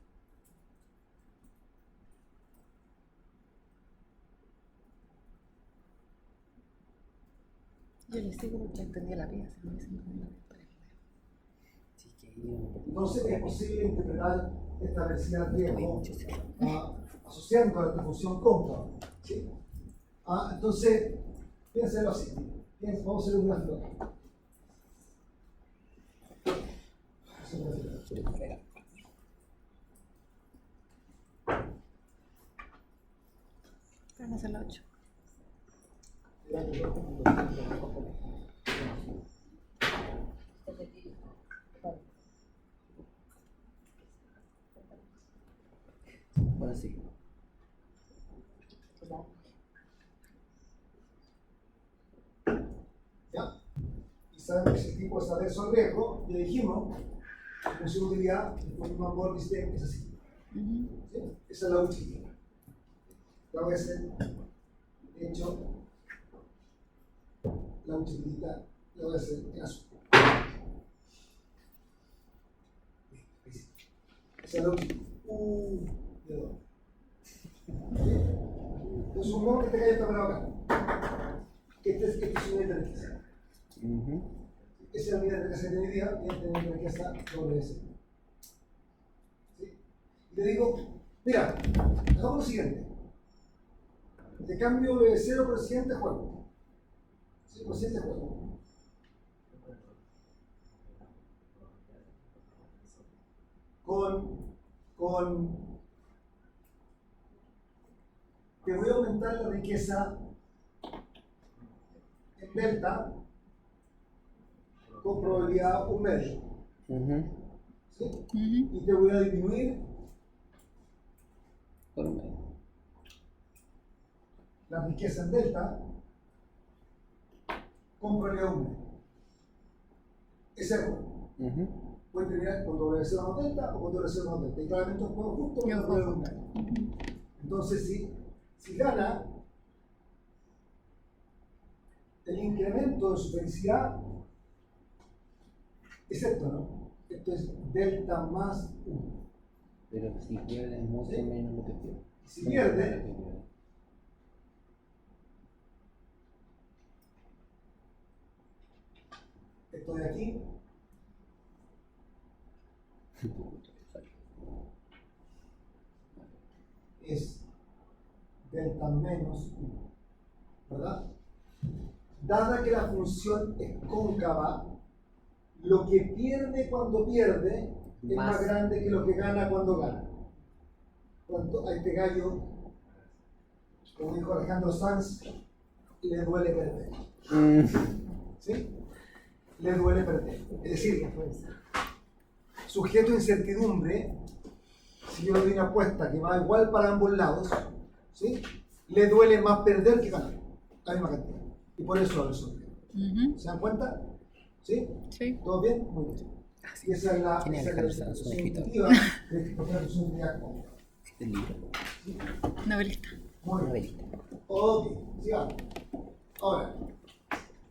Yo le sigo porque entendí la vida. Se me hubiese entendido. Sí, que ahí uno- Entonces, es posible interpretar esta velocidad Hay riesgo mucho cero. asociando a esta función cóncava. ¿Sí? Entonces, piénselo así. Vamos a hacer un gráfico acá. Hacer un gráfico acá. Quiero correr. Pero no es la 8. Bueno, sí. ¿Ya? Y sabemos que ese tipo es averso al riesgo, ya dijimos, la función de utilidad de forma Morris-Beck es así. ¿Sí? Esa es la utilidad. La voy a hacer, de hecho, la utilidad la voy a hacer en azul. Esa es la utilidad. De 2. Entonces, supongamos que te cae esta palabra acá. Este es un nivel de riqueza. Ese es el nivel de riqueza que tiene hoy día, y este nivel de riqueza doble ¿sí? Y le digo, mira, hagamos lo siguiente. Te cambio de 0 por el siguiente juego. Sí, por el siguiente juego. Que voy a aumentar la riqueza en delta con probabilidad 1 medio. ¿Sí? Y te voy a disminuir Por un medio. la riqueza en delta con probabilidad 1 medio. Ese es el juego. Puede terminar con W0 más delta o con W0 más delta. Y claramente un juego justo con la probabilidad 1 medio. Entonces, si gana, el incremento de su felicidad es esto, ¿no? Esto es delta más 1. Pero si pierde es mucho Sí. menos lo que pierde. Si pierde, esto de aquí es delta menos 1, ¿verdad? Dada que la función es cóncava, lo que pierde cuando pierde es más grande que lo que gana cuando gana. Por tanto, a este gallo, como dijo Alejandro Sanz, le duele perder. ¿Sí? Le duele perder. Es decir, sujeto a incertidumbre, si yo le doy una apuesta que va igual para ambos lados, ¿sí? Le duele más perder que ganar, la misma cantidad. Y por eso lo resuelve. ¿Se dan cuenta? ¿Sí? Sí. ¿Todo bien? Muy bien. Y esa es la ¿Quién es Alejandro Sanz? Un escritor. Este libro. Novelista. Muy bien. Novelista. Ok, sigamos. Ahora,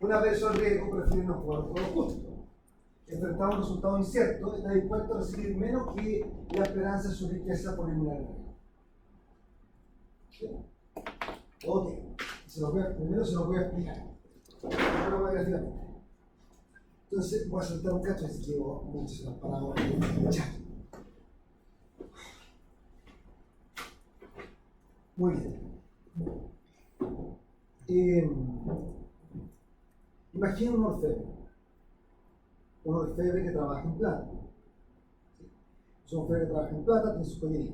una persona en riesgo prefiere no jugar por lo justo. Enfrentar un resultado incierto, está dispuesto a recibir menos que la esperanza de su riqueza por eliminar el riesgo. ¿Sí? Ok, primero se lo voy a explicar. Primero lo voy a gráficamente. Entonces voy a saltar un cacho, así que llevo muchas palabras. Ya. Muy bien. Imagina un orfebre que trabaja en plata. ¿Sí? Es un orfebre que trabaja en plata, tiene su joyería.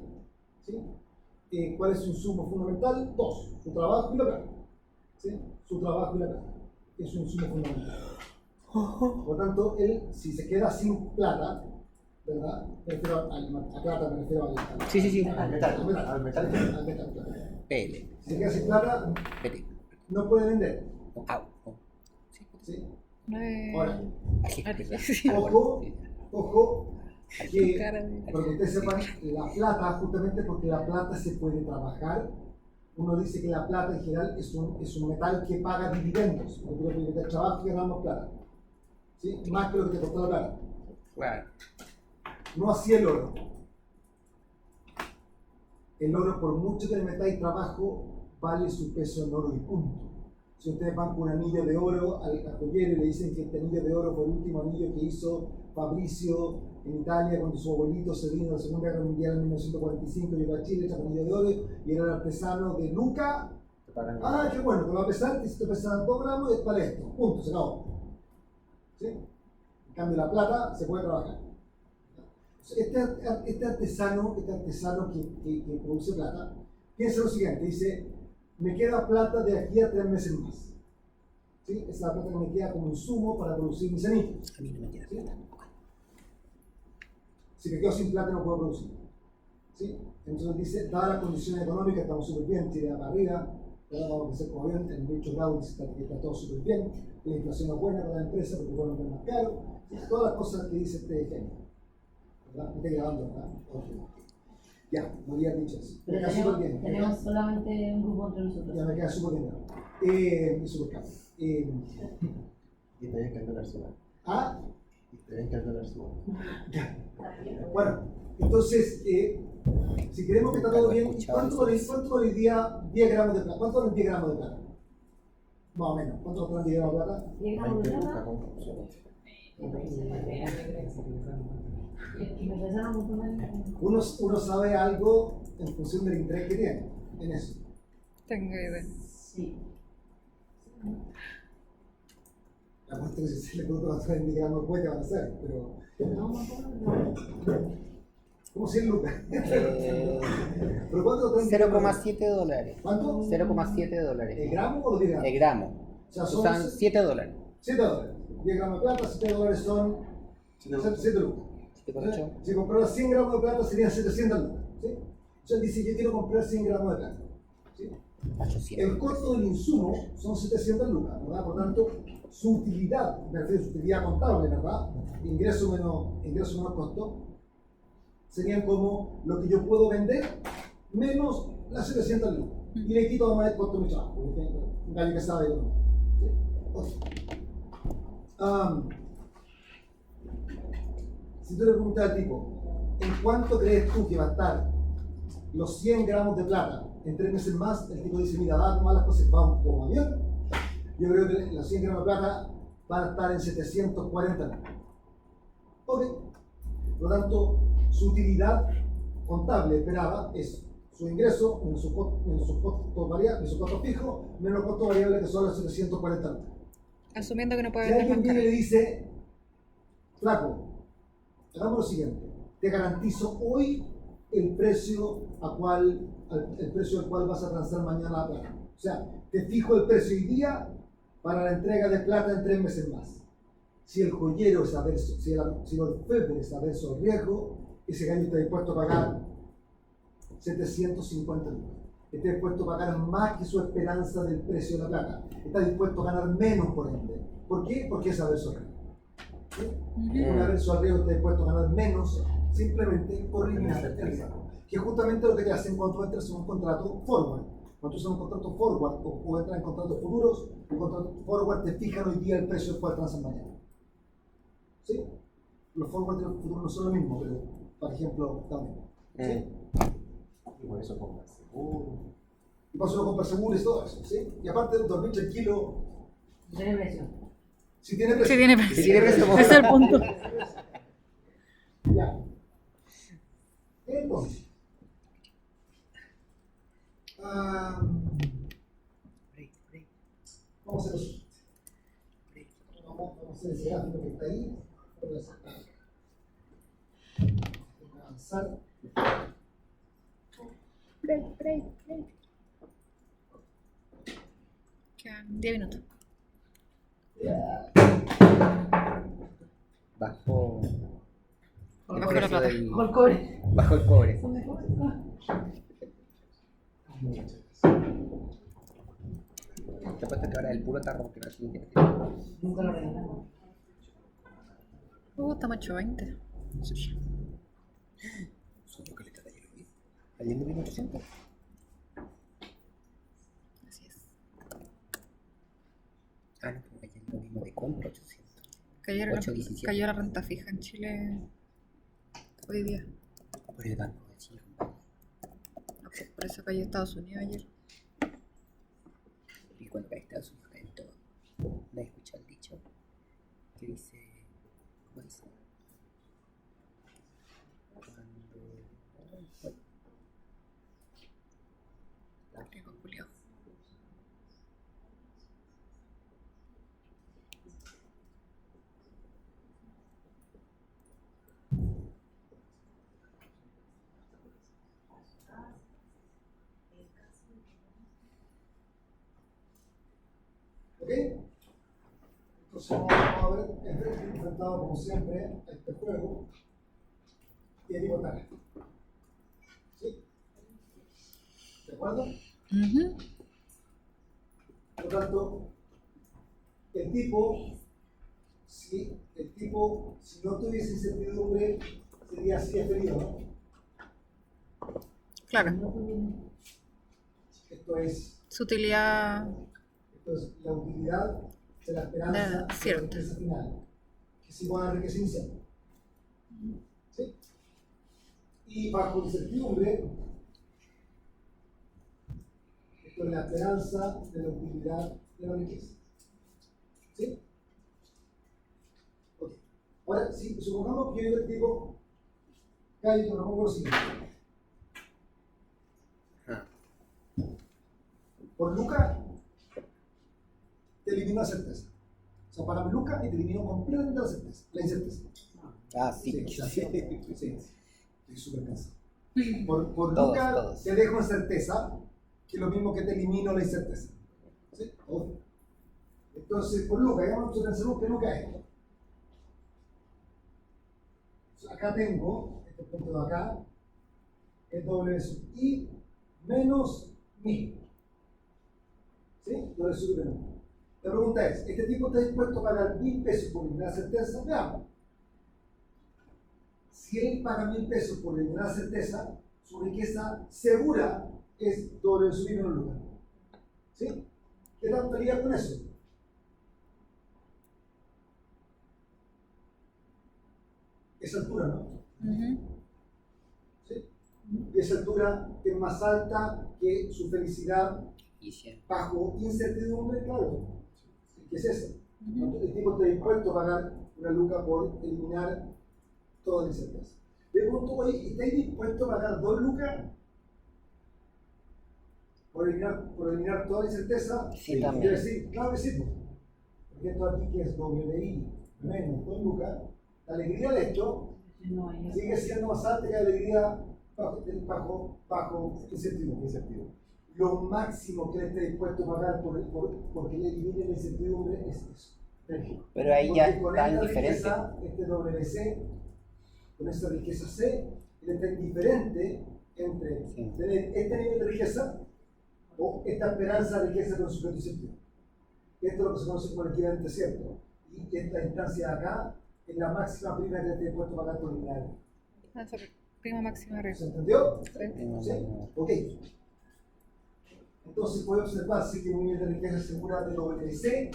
¿Sí? ¿Cuál es su insumo fundamental? Dos, su trabajo y la plata. ¿Sí? Su trabajo y la plata. Es su insumo fundamental. Por lo tanto, él, si se queda sin plata, ¿verdad? Me refiero a plata, me refiero al Sí, sí, sí. al metal, claro. Pele. Si se queda sin plata, Pele. no puede vender. Au. ¿Sí? Ahora. Ojo, ojo, que Cara de- para que ustedes sepan, la plata, justamente porque la plata se puede trabajar, uno dice que la plata en general es un metal que paga dividendos, porque tú le puedes meter trabajo y ganamos plata. ¿Sí? Más que lo que te costó la plata. Claro. No así el oro. El oro, por mucho que le metáis trabajo, vale su peso en oro y punto. Si ustedes van con un anillo de oro al joyero y le dicen que este anillo de oro fue el último anillo que hizo Fabricio en Italia cuando su abuelito se vino de la Segunda Guerra Mundial en 1945, llegó a Chile, trajo anillo de oro y era el artesano de Luca. Ah, qué bueno, te va a pesar, que si te pesan 2 gramos es para esto, punto, se acabó. ¿Sí? En cambio, la plata se puede trabajar. Este artesano que produce plata, piensa lo siguiente, dice, me queda plata de aquí a 3 meses más. ¿Sí? Esa es la plata que me queda como insumo para producir mis anillos. A mí no me queda ¿Sí? plata. Si me quedo sin plata no puedo producir. ¿Sí? Entonces dice, dadas las condiciones económicas, estamos súper bien, tirada para arriba, ahora vamos a hacer como bien, en muchos grados está todo súper bien, la inflación es buena para la empresa porque pueden vender más caro, todas las cosas que dice este genio. ¿Verdad? Me estoy grabando, ¿verdad? Okay. Ya, me había dicho eso. Me queda súper bien. Tenemos solamente un grupo entre nosotros. Ya me queda súper bien. Súper caro. Y te ven que el dólar suba. Ah, Y te ven que el dólar suba. ya. Bueno, entonces, si queremos que está todo bien, ¿cuánto vale hoy día 10 gramos de plata? ¿Cuánto valen 10 gramos de plata? Más o menos. ¿Cuánto valen 10 gramos de plata? Llegamos de 20 plata. Me empezaron a poner. Uno sabe algo en función del interés que tiene en eso. Tengo idea. Sí. La cuestión es que si le pregunto cuánto valen 10 gramos de cuenta van a hacer, pero No me acuerdo. como 100 lucas. ¿Pero cuánto traen? 0,7 dólares. ¿Cuánto? 0,7 dólares. ¿El gramo o los 10 gramos? El gramo. O sea, Son 7 dólares. 7 dólares. 10 gramos de plata, 7 dólares son 7 lucas. 7 con 8. Si comprara 100 gramos de plata serían 700 lucas. ¿Sí? Entonces dice, yo quiero comprar 100 gramos de plata. ¿Sí? 800. El costo del insumo son 700 lucas, ¿verdad? Por tanto, su utilidad, me refiero a su utilidad contable, ¿verdad? Ingreso menos costo, serían como lo que yo puedo vender menos las 700 lucas. Y le quito además el costo de mi trabajo, porque un gallo que sabe, ¿no? ¿Sí? Okay. Si tú le preguntas al tipo, ¿en cuánto crees tú que va a estar los 100 gramos de plata en 3 meses más? El tipo dice, mira, dadas malas cosas, vamos como avión. Yo creo que los 100 gramos de plata van a estar en 740 lucas. Ok. Por lo tanto, su utilidad contable esperada es su ingreso menos su costo variable, su costo fijo, menos el costo variable que son los 740 lucas. Asumiendo que no puede Si vender más alguien viene y caro. le dice, flaco, hagamos lo siguiente, te garantizo hoy el precio al cual vas a transar mañana la plata. O sea, te fijo el precio hoy día para la entrega de plata en 3 meses más. Si el joyero es averso, si el orfebre es averso al riesgo, ese gallo está dispuesto a pagar 750 lucas. Está dispuesto a pagar más que su esperanza del precio de la plata. Está dispuesto a ganar menos por ende. ¿Por qué? Porque es averso al riesgo. ¿Sí? Un averso al riesgo está dispuesto a ganar menos simplemente por eliminar el riesgo. Que es justamente lo que te hacen cuando tú entras en un contrato forward. Cuando tú usas un contrato forward o entras en contratos futuros, el contrato forward te fijan hoy día el precio del cual transan mañana. ¿Sí? Los forward y los futuros no son lo mismo, pero por ejemplo, también. ¿Sí? Y por eso compras seguro. Y por eso lo compras seguro y todo eso. ¿Sí? Y aparte, dormir tranquilo, Tiene precio. si tiene precio. Sí tiene precio. Si tiene precio, Ese es el punto. Ya. Entonces, vamos a hacer eso. Vamos a hacer ese gráfico que está ahí. Vamos a avanzar. Quedan 10 minutos. Bajo el Bajo la precio plata. del- Con cobre. bajo el cobre. Son mejores. Te apuesto que ahora el puro tarro que no es un Nunca lo regalamos. Estamos 8:20. Sushi. Supongo que le está ayer. Ayer no vino 800. Así es. Ah, no, porque ayer lo mismo de compra 800. Cayó la renta fija en Chile hoy día. Por el Banco de Chile. No, pues, por eso cayó Estados Unidos ayer. Y cuando cae Estados Unidos cae todo. ¿No has escuchado el dicho? Que dice. ¿Cómo dice? Rico culiao. ¿Ok? Entonces vamos a ver enfrentado como siempre a este juego y a tipo tal. ¿Sí? ¿De acuerdo? Ujú. Por lo tanto, el tipo, si no tuviese incertidumbre, sería así definido, ¿no? Claro. Esto es Su utilidad. la utilidad de la esperanza de la Cierto. riqueza final, que es igual a la riqueza inicial. ¿Sí? Y bajo incertidumbre, esto es la esperanza de la utilidad de la riqueza. ¿Sí? Ok. Ahora, si supongamos que yo digo, Cayo, te propongo lo siguiente. Ah, Por Luca, te elimino la certeza. O sea, pagame Luca y te elimino completamente la certeza, la incerteza. sí. Sí. Estoy súper cansado. Por Todos, Luca todos. te dejo en certeza, que es lo mismo que te elimino la incerteza. ¿Sí? Obvio. Entonces, por Luca, ya vamos a pensar que Luca es esto. Acá tengo, este punto de acá, es W sub I menos mi. ¿Sí? W sub I menos mi. La pregunta es, ¿este tipo está dispuesto a pagar 1.000 pesos por eliminar certeza? Veamos. Si él paga 1.000 pesos por eliminar certeza, su riqueza segura es W sub I menos Luca. ¿Sí? ¿Qué tanto haría con eso? esa altura, ¿no? Ujú. ¿Sí? Y esa altura es más alta que su felicidad Y sí. bajo incertidumbre, claro. ¿Qué es eso? Ujú. El tipo está dispuesto a pagar una luca por eliminar toda la incerteza. Le pregunto, oye, ¿estáis dispuestos a pagar 2 lucas por eliminar toda la incerteza? Sí, también. Quiero decir, claro que sí. Pues. Porque esto aquí que es WI menos 2 lucas, la alegría de esto No, ahí no. sigue siendo más alta que la alegría bajo incertidumbre. Lo máximo que él esté dispuesto a pagar porque le elimine la incertidumbre es eso. Pero ahí ya Porque con está esta indiferente. riqueza, este WC, con esta riqueza C, él está indiferente entre Sí. tener este nivel de riqueza o esta esperanza de riqueza con sujeto incertidumbre. Esto es lo que se conoce como el equivalente cierto. Y esta instancia de acá es la máxima prima que esté dispuesto a pagar por eliminar. Esa prima máxima de ¿Se riesgo. entendió? Sí. ¿Sí? Ok. Entonces puede observarse que un nivel de riqueza segura de WC,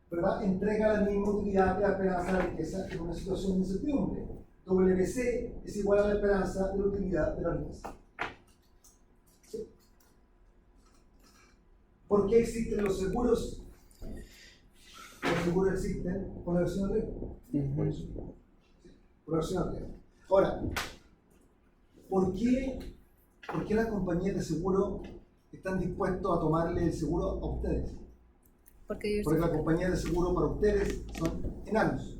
¿verdad?, entrega la misma utilidad que la esperanza de la riqueza en una situación de incertidumbre. WC es igual a la esperanza de la utilidad de la riqueza. ¿Sí? ¿Por qué existen los seguros? Los seguros existen por la versión de riesgo. Por eso. ¿Sí? Por la versión de riesgo. Ahora, ¿por qué las compañías de seguro están dispuestos a tomarle el seguro a ustedes? Porque Porque las compañías de seguro para ustedes son enanos,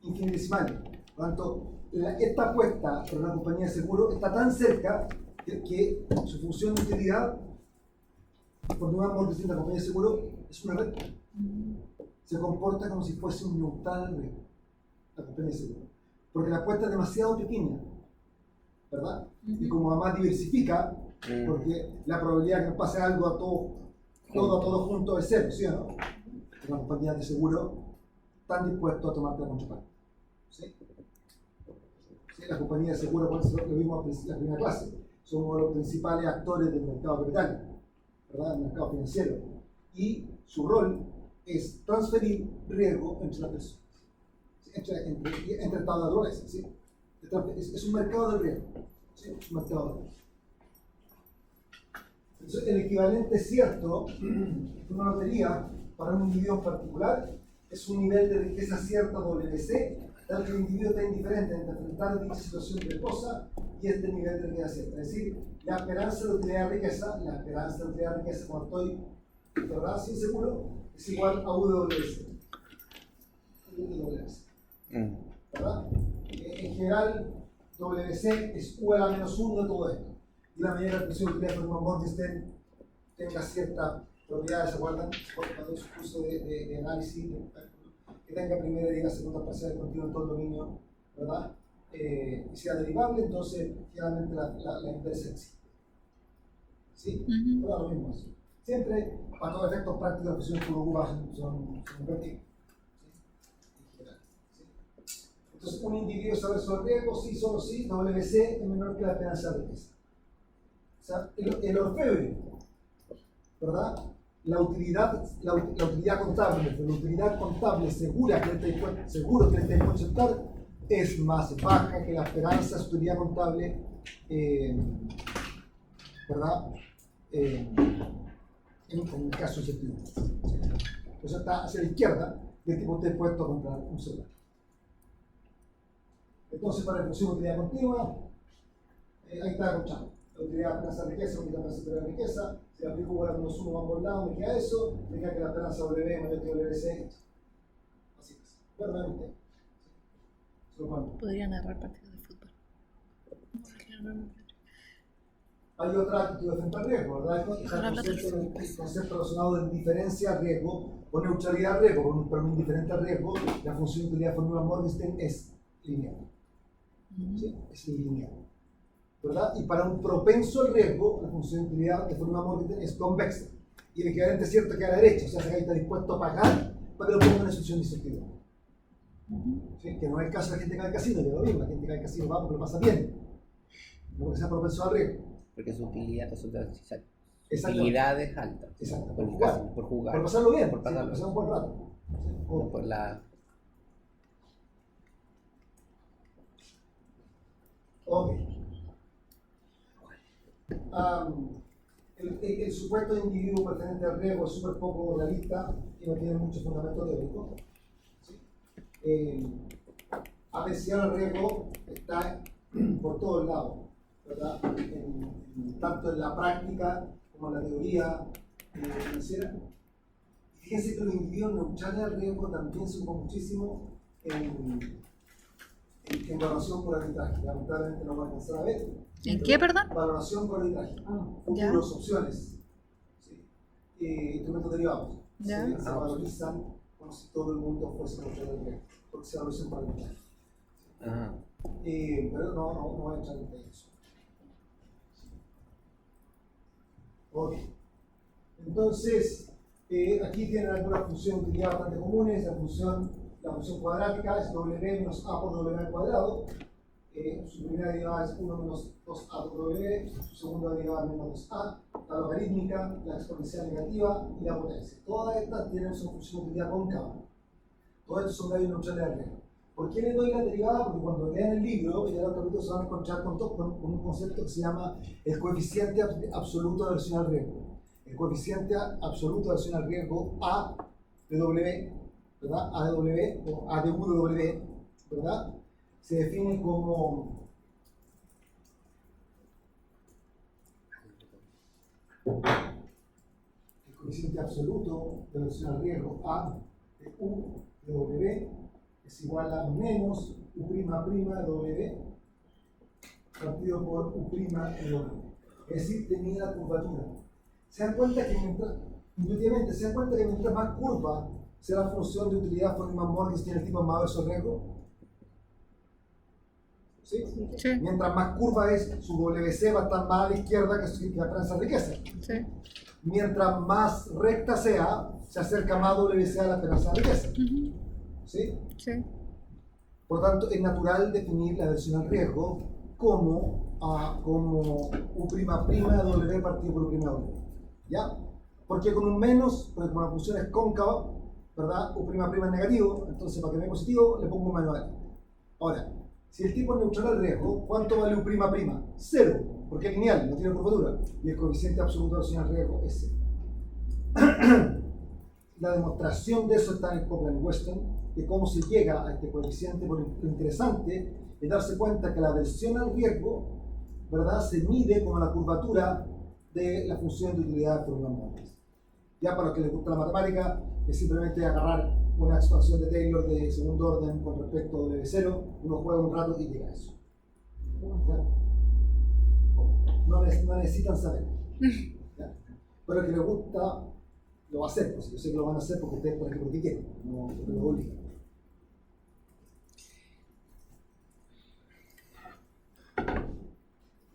infinitesimales. Por lo tanto, esta apuesta por una compañía de seguro está tan cerca que su función de utilidad, por no amor distinta compañía de seguro, es una red. Se comporta como si fuese un neutral red, la compañía de seguro. Porque la apuesta es demasiado pequeña, ¿verdad? Y como además diversifica, porque la probabilidad de que nos pase algo a todos juntos es cero, ¿sí o no? Las compañías de seguro están dispuestos a tomarte la contraparte. ¿Sí? ¿Sí? Las compañías de seguro, por eso lo vimos en la primera clase, son uno de los principales actores del mercado capital, ¿verdad? Del mercado financiero. Y su rol es transferir riesgo entre las personas, ¿sí? entre estados de naturaleza. ¿Sí? Es un mercado de riesgo. ¿Sí? Es un mercado de riesgo. Entonces, el equivalente cierto de una lotería para un individuo en particular es un nivel de riqueza cierta WC, tal que el individuo está indiferente entre enfrentar dicha situación riesgosa y este nivel de riqueza cierta. Es decir, la esperanza de utilidad de riqueza, cuando estoy, ¿verdad?, sin seguro, es igual a UWC. ¿Verdad? En general, WC es U a la menos 1 de todo esto. Y la medida de la presión de utilidad por Morgenstern tenga ciertas propiedades, ¿se acuerdan? Cuando hizo curso de análisis, que tenga primera y segunda parcial continua en todo el dominio, ¿verdad? Y sea derivable, entonces generalmente la inversa existe. ¿Sí? Pero lo mismo eso. Siempre, para todos efectos prácticos, las presiones que uno ocupa son invertidas. ¿Sí? Entonces, un individuo sabe sobre riesgo, sí, solo sí, WC es menor que la esperanza de riqueza. O sea, el orfebre, ¿verdad? La utilidad contable segura que le está dispuesto a aceptar es más baja que la esperanza de utilidad contable, ¿verdad? En el caso de incertidumbre. Entonces está hacia la izquierda y el tipo está dispuesto a comprar un celular. Entonces, para la función de utilidad continua, ahí está escuchando. La utilidad de esperanza de riqueza, la utilidad de riqueza, si la aplico para menos 1 ambos lados, me queda eso, me queda que la esperanza W mayor que WC. Así es. Verdaderamente. Podría narrar partidos de fútbol. Hay otra actitud frente al riesgo, ¿verdad? El concepto relacionado de indiferencia al riesgo o neutralidad al riesgo, pero un indiferente al riesgo, la función de utilidad de fórmula Morgenstern es lineal. ¿Sí? Es lineal. ¿Verdad? Y para un propenso al riesgo, la función de utilidad de fórmula Morgenstern es convexa. Y el equivalente cierto que a la derecha, o sea, que ahí está dispuesto a pagar para que lo ponga en la situación de incertidumbre. ¿Sí? Que no es el caso de la gente que va al casino, ya lo mismo, la gente que va al casino va porque lo pasa bien, no porque sea propenso al riesgo. Porque su utilidad resulta es alta. Exacto. Por jugar. Por pasarlo bien, Por pasarlo por pasar un buen rato. No por la... Ok. El supuesto de individuo pertenente al riesgo es súper poco realista y no tiene mucho fundamento teórico. ¿Sí? Apreciar el riesgo está por todos lados, ¿verdad? Tanto en la práctica como en la teoría financiera. Fíjense que los individuos neutrales al riesgo también se ocupan muchísimo en valoración por arbitraje. Lamentablemente no va a alcanzar a ver. ¿En qué, perdón? Valoración por arbitraje. Ya. Futuros, opciones. ¿Sí? Instrumentos derivados. Ya. Se valorizan como si todo el mundo fuese neutral al riesgo, porque se valorizan por arbitraje. Ajá. Pero no voy a entrar en eso. Ok. Entonces, aquí tienen algunas funciones de utilidad bastante comunes. La función cuadrática es w menos a por w al cuadrado. Su primera derivada es 1 menos 2a por w, su segunda derivada es menos 2a, la logarítmica, la exponencial negativa y la potencia. Todas estas tienen su función de utilidad cóncava. Todos estos son radios neutrales al riesgo. ¿Por qué les doy la derivada? Porque cuando lean el libro, y en el capítulo se van a encontrar con un concepto que se llama el coeficiente absoluto de aversión al riesgo. El coeficiente absoluto de aversión al riesgo A de W, ¿verdad? A de W o A de U de W, ¿verdad? Se define como el coeficiente absoluto de aversión al riesgo A de U de W es igual a menos U' de W partido por U' de W. Es decir, tenía la curvatura. Se dan cuenta que intuitivamente, se dan cuenta que mientras más curva sea la función de utilidad Foreman-Morris tiene el tipo más versus riesgo. ¿Sí? Sí. Mientras más curva es, su WC va a estar más a la izquierda que la prensa riqueza. Sí. Mientras más recta sea, se acerca más WC a la esperanza de riqueza. Ujú. ¿Sí? Sí. Por tanto, es natural definir la aversión al riesgo como U' de W partido por U' de W. ¿Ya? Porque con un menos, porque como la función es cóncava, ¿verdad? U' es negativo, entonces para que me dé positivo le pongo un menos aquí. Ahora, si el tipo es neutral al riesgo, ¿cuánto vale U'? Cero, porque es lineal, no tiene curvatura. Y el coeficiente absoluto de aversión al riesgo es cero. La demostración de eso está en Copeland-Weston, de cómo se llega a este coeficiente. Porque lo interesante es darse cuenta que la aversión al riesgo, ¿verdad?, se mide como la curvatura de la función de utilidad de Foreman-Morris. Ya para los que les gusta la matemática, es simplemente agarrar una expansión de Taylor de segundo orden con respecto a W0, uno juega un rato y llega a eso. ¿Ya? No necesitan saber. ¿Ya? Pero el que les gusta lo va a hacer, pues yo sé que lo van a hacer porque ustedes por aquí porque quieren, no porque lo obligan.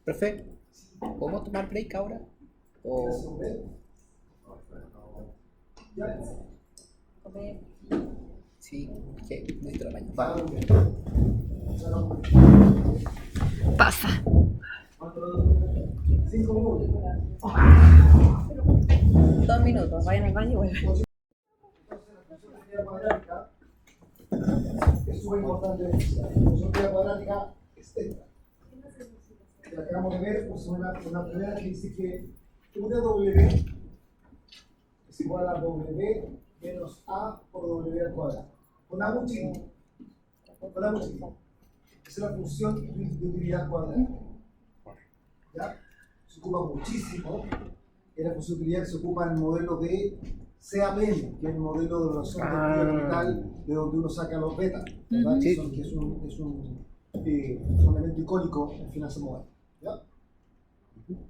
Profe, ¿podemos tomar break ahora? O... ¿Quieres un break? ¿Ya? Sí, que necesito la mañana. Vale. Pasa. 5 minutos. 2 minutos, vayan al baño y vuelven. Entonces, la función de unidad cuadrática es súper importante. La función de unidad cuadrática es esta. Que acabamos de ver, pues una primera que dice que una W es igual a W menos A por W al cuadrado. Con A muy chiquito. Con A muy chiquito. Esa es la función de utilidad cuadrada. ¿Ya? Se ocupa muchísimo. Es la función de utilidad que se ocupa en el modelo de CAPM, que es el modelo de evaluación de capital, de donde uno saca los betas, ¿verdad? Sí. Que es un elemento icónico en finanzas modernas. ¿Ya?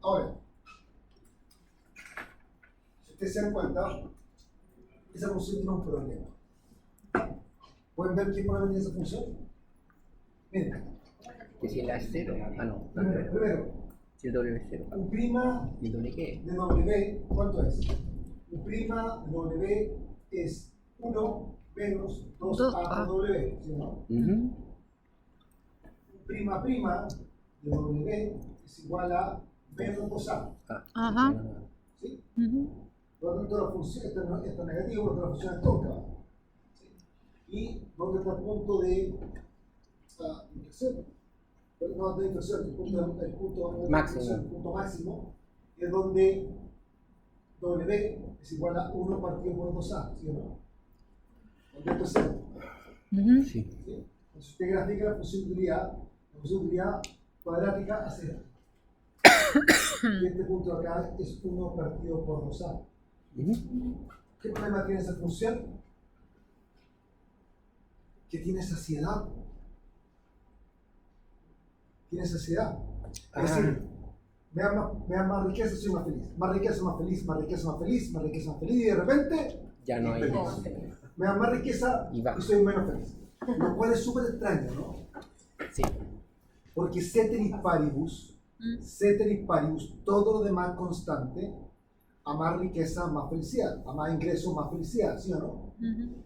Ahora, si ustedes se dan cuenta, esa función tiene un problema. ¿Pueden ver qué problema tiene esa función? Miren, Que si la es cero. Ah, no. primero, Si el W es cero. U' ¿Y el doble qué? de W, ¿cuánto es? U' de W es 1 menos 2A por W, ¿sí o no? Ujú. U' de W es igual a menos 2A, Ah, Ajá. ¿sí? Ujú. Por lo tanto, la función está negativo porque la función es cóncava. ¿Sí? Y ¿dónde está el punto de inflexión? no de inflexión, el punto Máximo. el punto máximo es donde W es igual a 1 partido por 2A, ¿sí o no? Donde esto es 0. Ujú. Sí. ¿Sí? Entonces usted grafica la función de utilidad cuadrática a 0. Y este punto de acá es 1 partido por 2A. ¿Qué problema tiene esa función? Que tiene saciedad. Tiene saciedad. Es decir, me dan más riqueza, soy más feliz. Más riqueza, más feliz, más riqueza, más feliz, más riqueza, más feliz. Y de repente, Ya no hay. feliz. Me dan más riqueza Y va. y soy menos feliz. Lo cual es súper extraño, ¿no? Sí. Porque ceteris paribus, todo lo demás constante, a más riqueza, más felicidad, a más ingresos, más felicidad, ¿sí o no? Ujú.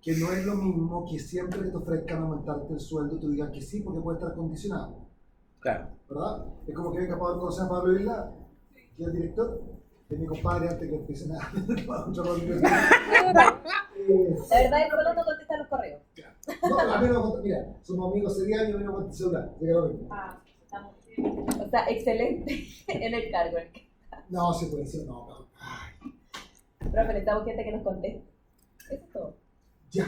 Que no es lo mismo que siempre que te ofrezcan aumentarte el sueldo, tú digas que sí, porque puede estar condicionado, Claro. ¿verdad? Es como que venga Pablo, ¿conoces a Pablo Isla, que es el director? Que es mi compadre antes que empiece nada. La verdad es que solo no contesta los correos. No, a mí no me contesta, mira, somos amigos hace 10 años y a mí no me contesta el celular, llega lo mismo. O sea, excelente en el cargo. No, sí, puede ser, no. Ay, Profe, necesitamos gente que nos conteste. Eso es todo. ya.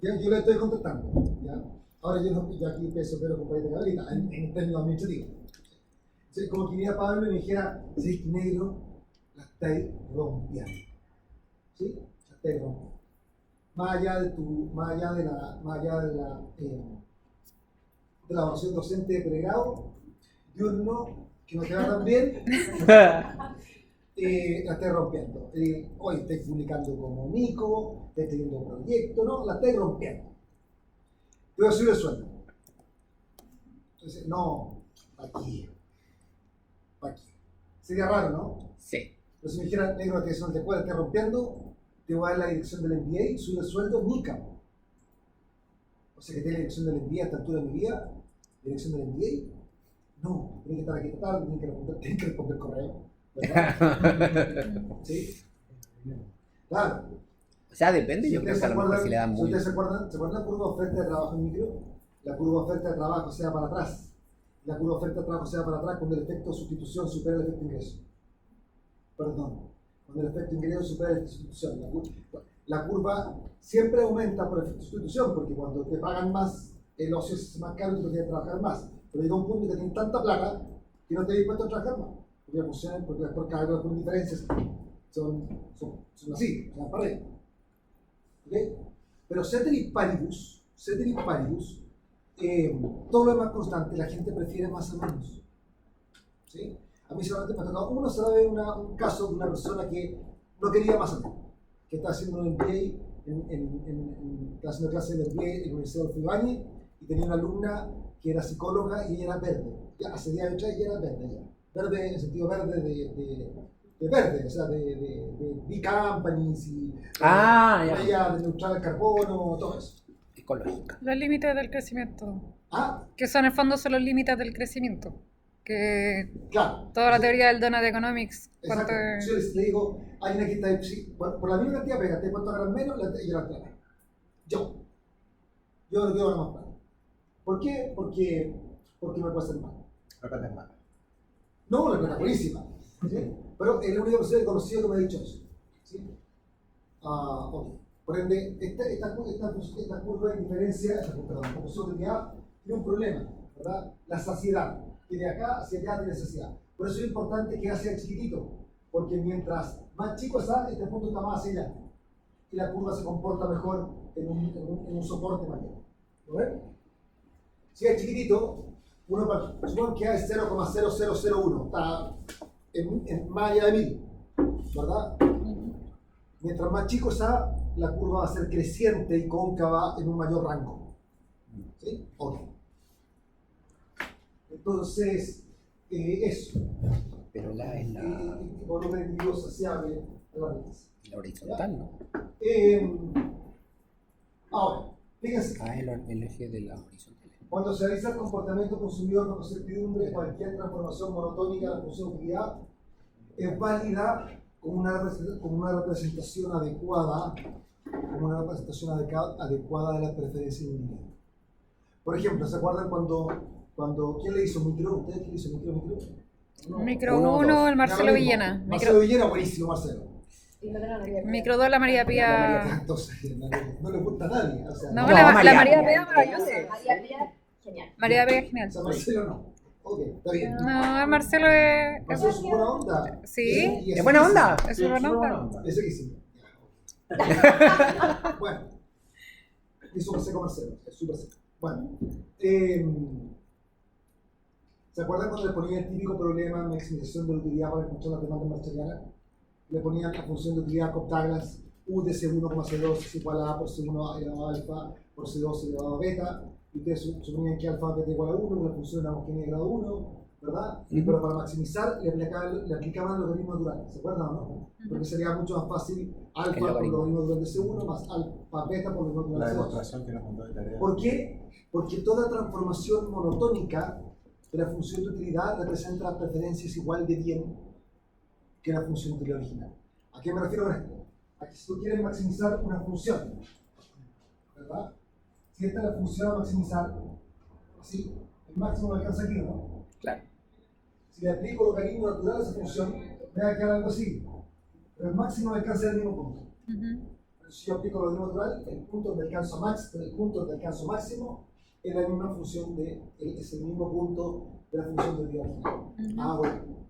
Yo le estoy contestando, ¿ya? Ahora yo aquí empiezo, pero compañero de ahorita, en términos administrativos. Entonces, como que viniera Pablo y me dijera, sí, negro, la estáis rompiendo. ¿Sí? La estáis rompiendo. Más allá de la evaluación docente de pregrado, diurno, que no te va tan bien, la estáis rompiendo. Hoy estáis publicando como Mico, estáis teniendo proyectos, ¿no? La estáis rompiendo. Te voy a subir el sueldo. Entonces, no, aquí. Sería raro, ¿no? Sí. Pero si me dijera, negro, que eso no te puede estar rompiendo, te voy a dar la dirección del MBA, subir el sueldo, Mica. O sea que tiene la dirección del MBA a esta altura de mi vida, dirección del MBA. No, tiene que estar aquí esta tarde, tiene que responder correo. ¿Verdad? ¿Sí? Claro. O sea, depende, yo creo ustedes que a lo mejor si le dan si muy. ustedes se acuerdan la curva de oferta de trabajo en micro, la curva de oferta de trabajo se va para atrás. La curva de oferta de trabajo se va para atrás cuando el efecto de sustitución supera el efecto ingreso. Perdón. Cuando el efecto ingreso supera el efecto sustitución. La curva siempre aumenta por efecto sustitución, porque cuando te pagan más, el ocio es más caro y tú tienes que trabajar más. Pero llega un punto que tienes tanta plata que no te dispuesto a trabajar más. Porque por cada vez las diferencias son así, o sea, para arriba. ¿Okay? Pero ceteris paribus, todo lo demás constante, la gente prefiere más o menos. ¿Sí? A mí solamente me ha tocado un caso de una persona que no quería más o menos, que está haciendo un MBA, está haciendo clase de MBA en la Universidad de Ibáñez y tenía una alumna que era psicóloga y ella era verde. Ya hace 10 años y era verde ya. Verde en el sentido verde de verde, o sea, de big companies y Ya. ella de neutral al carbono, todo eso. Ecológica. Los límites del crecimiento. Ah, Que son en el fondo son los límites del crecimiento. Que claro. toda la teoría del Donut Economics. Exacto. Yo le digo, hay una que está, sí, por la misma cantidad pega, te he puesto a ganar menos, yo la traigo. Yo no quiero ganar más plata. ¿Por qué? Porque me puede hacer mal. La plata es mala. No, la plata es buenísima. ¿Sí? Pero es la única persona que he conocido que me ha dicho eso. ¿Sí? Ok. Por ende, esta curva de diferencia, la proporción de utilidad, tiene un problema, ¿verdad? La saciedad. Que de acá hacia allá tiene saciedad. Por eso es importante que sea chiquitito, porque mientras más chico está, este punto está más hacia allá. Y la curva se comporta mejor en un soporte mayor. ¿Lo ven? Si es chiquitito, supone que es 0,0001, está en más allá de 1000, ¿verdad? Mientras más chico está, la curva va a ser creciente y cóncava en un mayor rango. ¿Sí? Ok. Entonces, eso. Pero es El volumen individuo saciable de la riqueza. la horizontal, ¿no? Ahora, fíjense. El eje de la horizontal. Cuando se realiza el comportamiento consumidor con certidumbre, cualquier transformación monotónica de la función de utilidad es válida como una representación adecuada, de la preferencia individual. Por ejemplo, ¿se acuerdan cuando ¿Quién le hizo micro? ¿Ustedes quién le hizo micro? No. Micro Uno, 1, dos. el Marcelo Ya lo mismo. Villena. Marcelo Villena, buenísimo, Marcelo. Micro 2, la María Pía. Entonces, no le gusta a nadie. O sea, No, No, la María María Pía. Pía maravillosa. María Pía, genial. María Pía es o genial. sea, Marcelo no. Ok, está bien. No, el Marcelo es. Marcelo es buena onda. Sí. Y ¿Es buena onda? Es Sí, una es una buena nota. onda. Ese que sí. Bueno, es súper seco Marcelo, es súper seco. Bueno, ¿se acuerdan cuando le ponían el típico problema de maximización de la utilidad para encontrar las demandas marcharianas? Le ponían la función de utilidad Cobb-Douglas, U de C1, C2 es igual a A por C1 elevado a alfa por C2 elevado a beta, y ustedes suponían que alfa beta igual a 1, la función era homogénea de grado 1, ¿verdad? Pero para maximizar le aplicaban el logaritmo natural, ¿se acuerdan o no? Porque sería mucho más fácil alfa por el logaritmo natural de C1 más alfa beta por el logaritmo La natural de C2. demostración que nos mandó de tarea. ¿Por qué? Porque toda transformación monotónica de la función de utilidad representa preferencias igual de bien que la función de utilidad original. ¿A qué me refiero con esto? A que si tú quieres maximizar una función, ¿verdad? Si esta es la función a maximizar, así, el máximo me alcanza aquí, ¿no? Claro. Si le aplico logaritmo natural a esa función, me va a quedar algo así. Pero el máximo me alcanza en el mismo punto. Pero si yo aplico logaritmo natural, el punto donde alcanzo máximo es la misma función es el mismo punto de la función de utilidad original. Ah, bueno.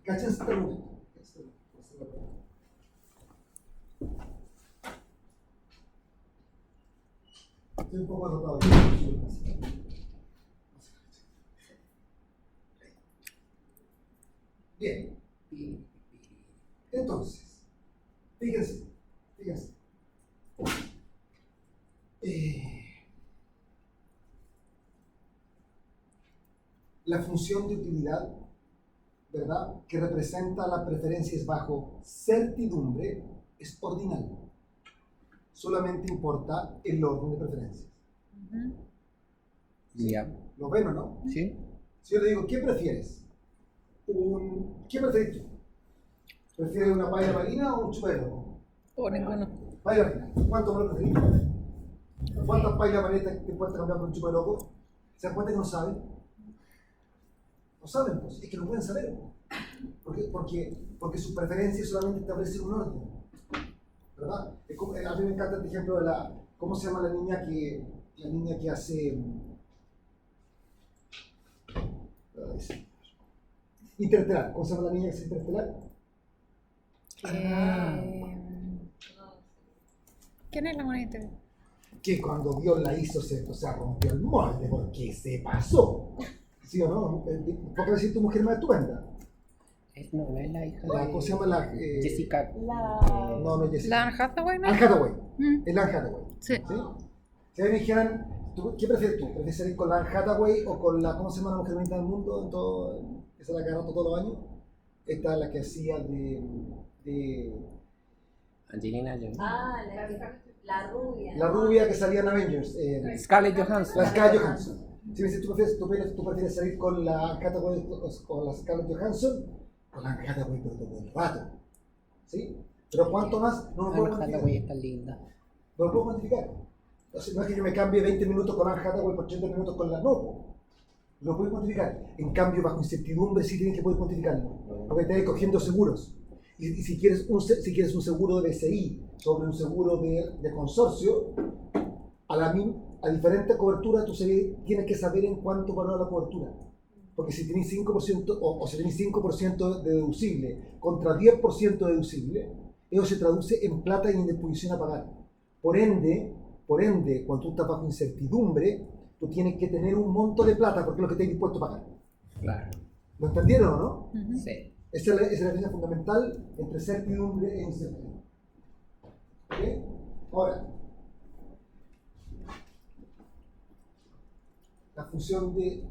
Cachen este argumento. Estoy un poco agotado. Bien. Entonces, fíjense. La función de utilidad, ¿verdad?, que representa las preferencias bajo certidumbre, es ordinal. Solamente importa el orden de preferencias. Ya. ¿Lo ven o no? ¿Sí? Si yo le digo, ¿qué prefieres? ¿Qué prefieres tú? ¿Prefieres una paella marina o un chupa de loco? O ninguno. Paella marina. ¿Cuánto me lo preferís? ¿Cuántas paellas marinas te puedes cambiar por un chupa de loco? ¿Se dan cuenta que no saben? No saben, pues. Es que no pueden saber. Porque sus preferencias solamente establecen un orden. ¿Verdad? A mí me encanta este ejemplo de ¿cómo se llama la niña que hace Interestelar? ¿Cómo se llama la niña que hace Interestelar? ¿Quién es la moneda? Que cuando Dios la hizo se rompió el molde porque se pasó. ¿Sí o no? ¿Por qué decir tu mujer más estupenda? No es la hija ¿Cómo se llama Jessica. No es Jessica. ¿La Anne Hathaway, no? Anne Hathaway. Es la Anne Hathaway. Sí. Si a mí me dijeran, ¿qué prefieres tú? ¿Prefieres salir con la Anne Hathaway o con ¿cómo se llama la mujer más bonita del mundo? Esa es la que ha roto todos los años. Esta es la que hacía de Angelina Jolie. Ah, la rubia. la rubia que salía en Avengers. Scarlett Johansson. La Scarlett Johansson. Si me dices, ¿tú prefieres salir con la Anne Hathaway o la Scarlett Johansson? Con la Anne Hathaway, pero todo el rato. ¿Sí? Pero ¿cuánto más? No lo puedo Anne cuantificar. Hathaway está linda. No lo puedo cuantificar. Entonces, no es que yo me cambie 20 minutos con Anne Hathaway por 30 minutos con la no. Lo puedes cuantificar. En cambio, bajo incertidumbre sí tienes que poder cuantificarlo. Porque estás cogiendo seguros. Y si quieres un seguro de BCI sobre un seguro de consorcio, a diferente cobertura tú tienes que saber en cuánto valora la cobertura. Porque si tenés 5% o si tenés 5% de deducible contra 10% de deducible, eso se traduce en plata y en disposición a pagar. Por ende, cuando tú estás bajo incertidumbre, tú tienes que tener un monto de plata porque es lo que estás dispuesto a pagar. Claro. ¿Lo entendieron o no? Sí. Esa es la diferencia fundamental entre certidumbre e incertidumbre. ¿Ok? Ahora, la función de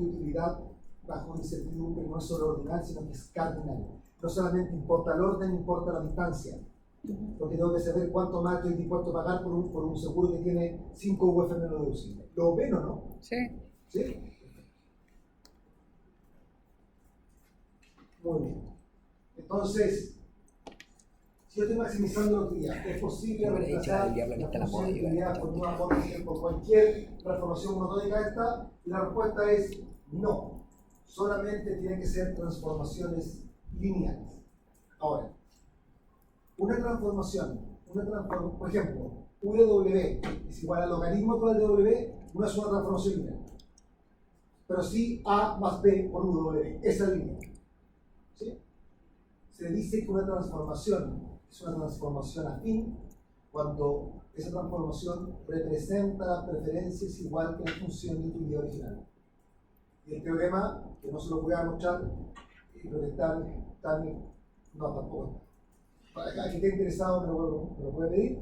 utilidad bajo incertidumbre no es solo ordinal, sino que es cardinal. No solamente importa el orden, importa la distancia. Porque tengo que saber cuánto más estoy dispuesto a pagar por un seguro que tiene 5 UF menos deducible. ¿Lo ven o no? Sí. ¿Sí? Muy bien. Entonces, yo estoy maximizando la utilidad. ¿Es posible Yo hubiera dicho, reemplazar el diablo no te la la puedo función de ayudar. utilidad por una forma, por cualquier transformación monotónica esta? Y la respuesta es no. Solamente tienen que ser transformaciones lineales. Ahora, por ejemplo, U de W es igual al logaritmo actual de W, no es una transformación lineal. Pero sí A más B por U de W, esa es lineal. ¿Sí? Se dice que una transformación es una transformación afín cuando esa transformación representa las preferencias igual que la función de utilidad original. Y el teorema, que no se lo voy a mostrar, pero que no, tampoco. Para que esté interesado me lo puede pedir.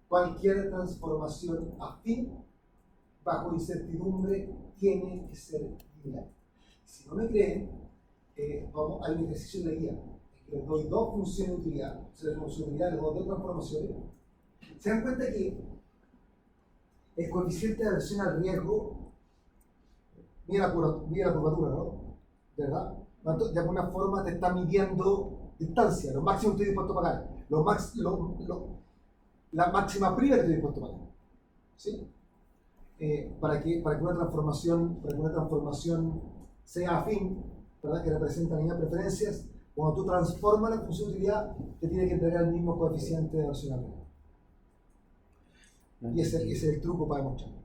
Cualquier transformación afín bajo incertidumbre tiene que ser lineal. Si no me creen, hay un ejercicio en la guía. Les doy dos funciones de utilidad. O sea, la función de utilidad les doy dos transformaciones. Se dan cuenta que el coeficiente de aversión al riesgo, mira la curvatura, ¿no? ¿Verdad? De alguna forma te está midiendo distancia, lo máximo que estoy dispuesto a pagar, la máxima prima que estoy dispuesto a pagar. ¿Sí? Para que una transformación sea afín, ¿verdad? Que representa las mismas preferencias, cuando tú transformas la función de utilidad, te tiene que entregar el mismo coeficiente de aversión al riesgo. Y ese es el truco para demostrarlo.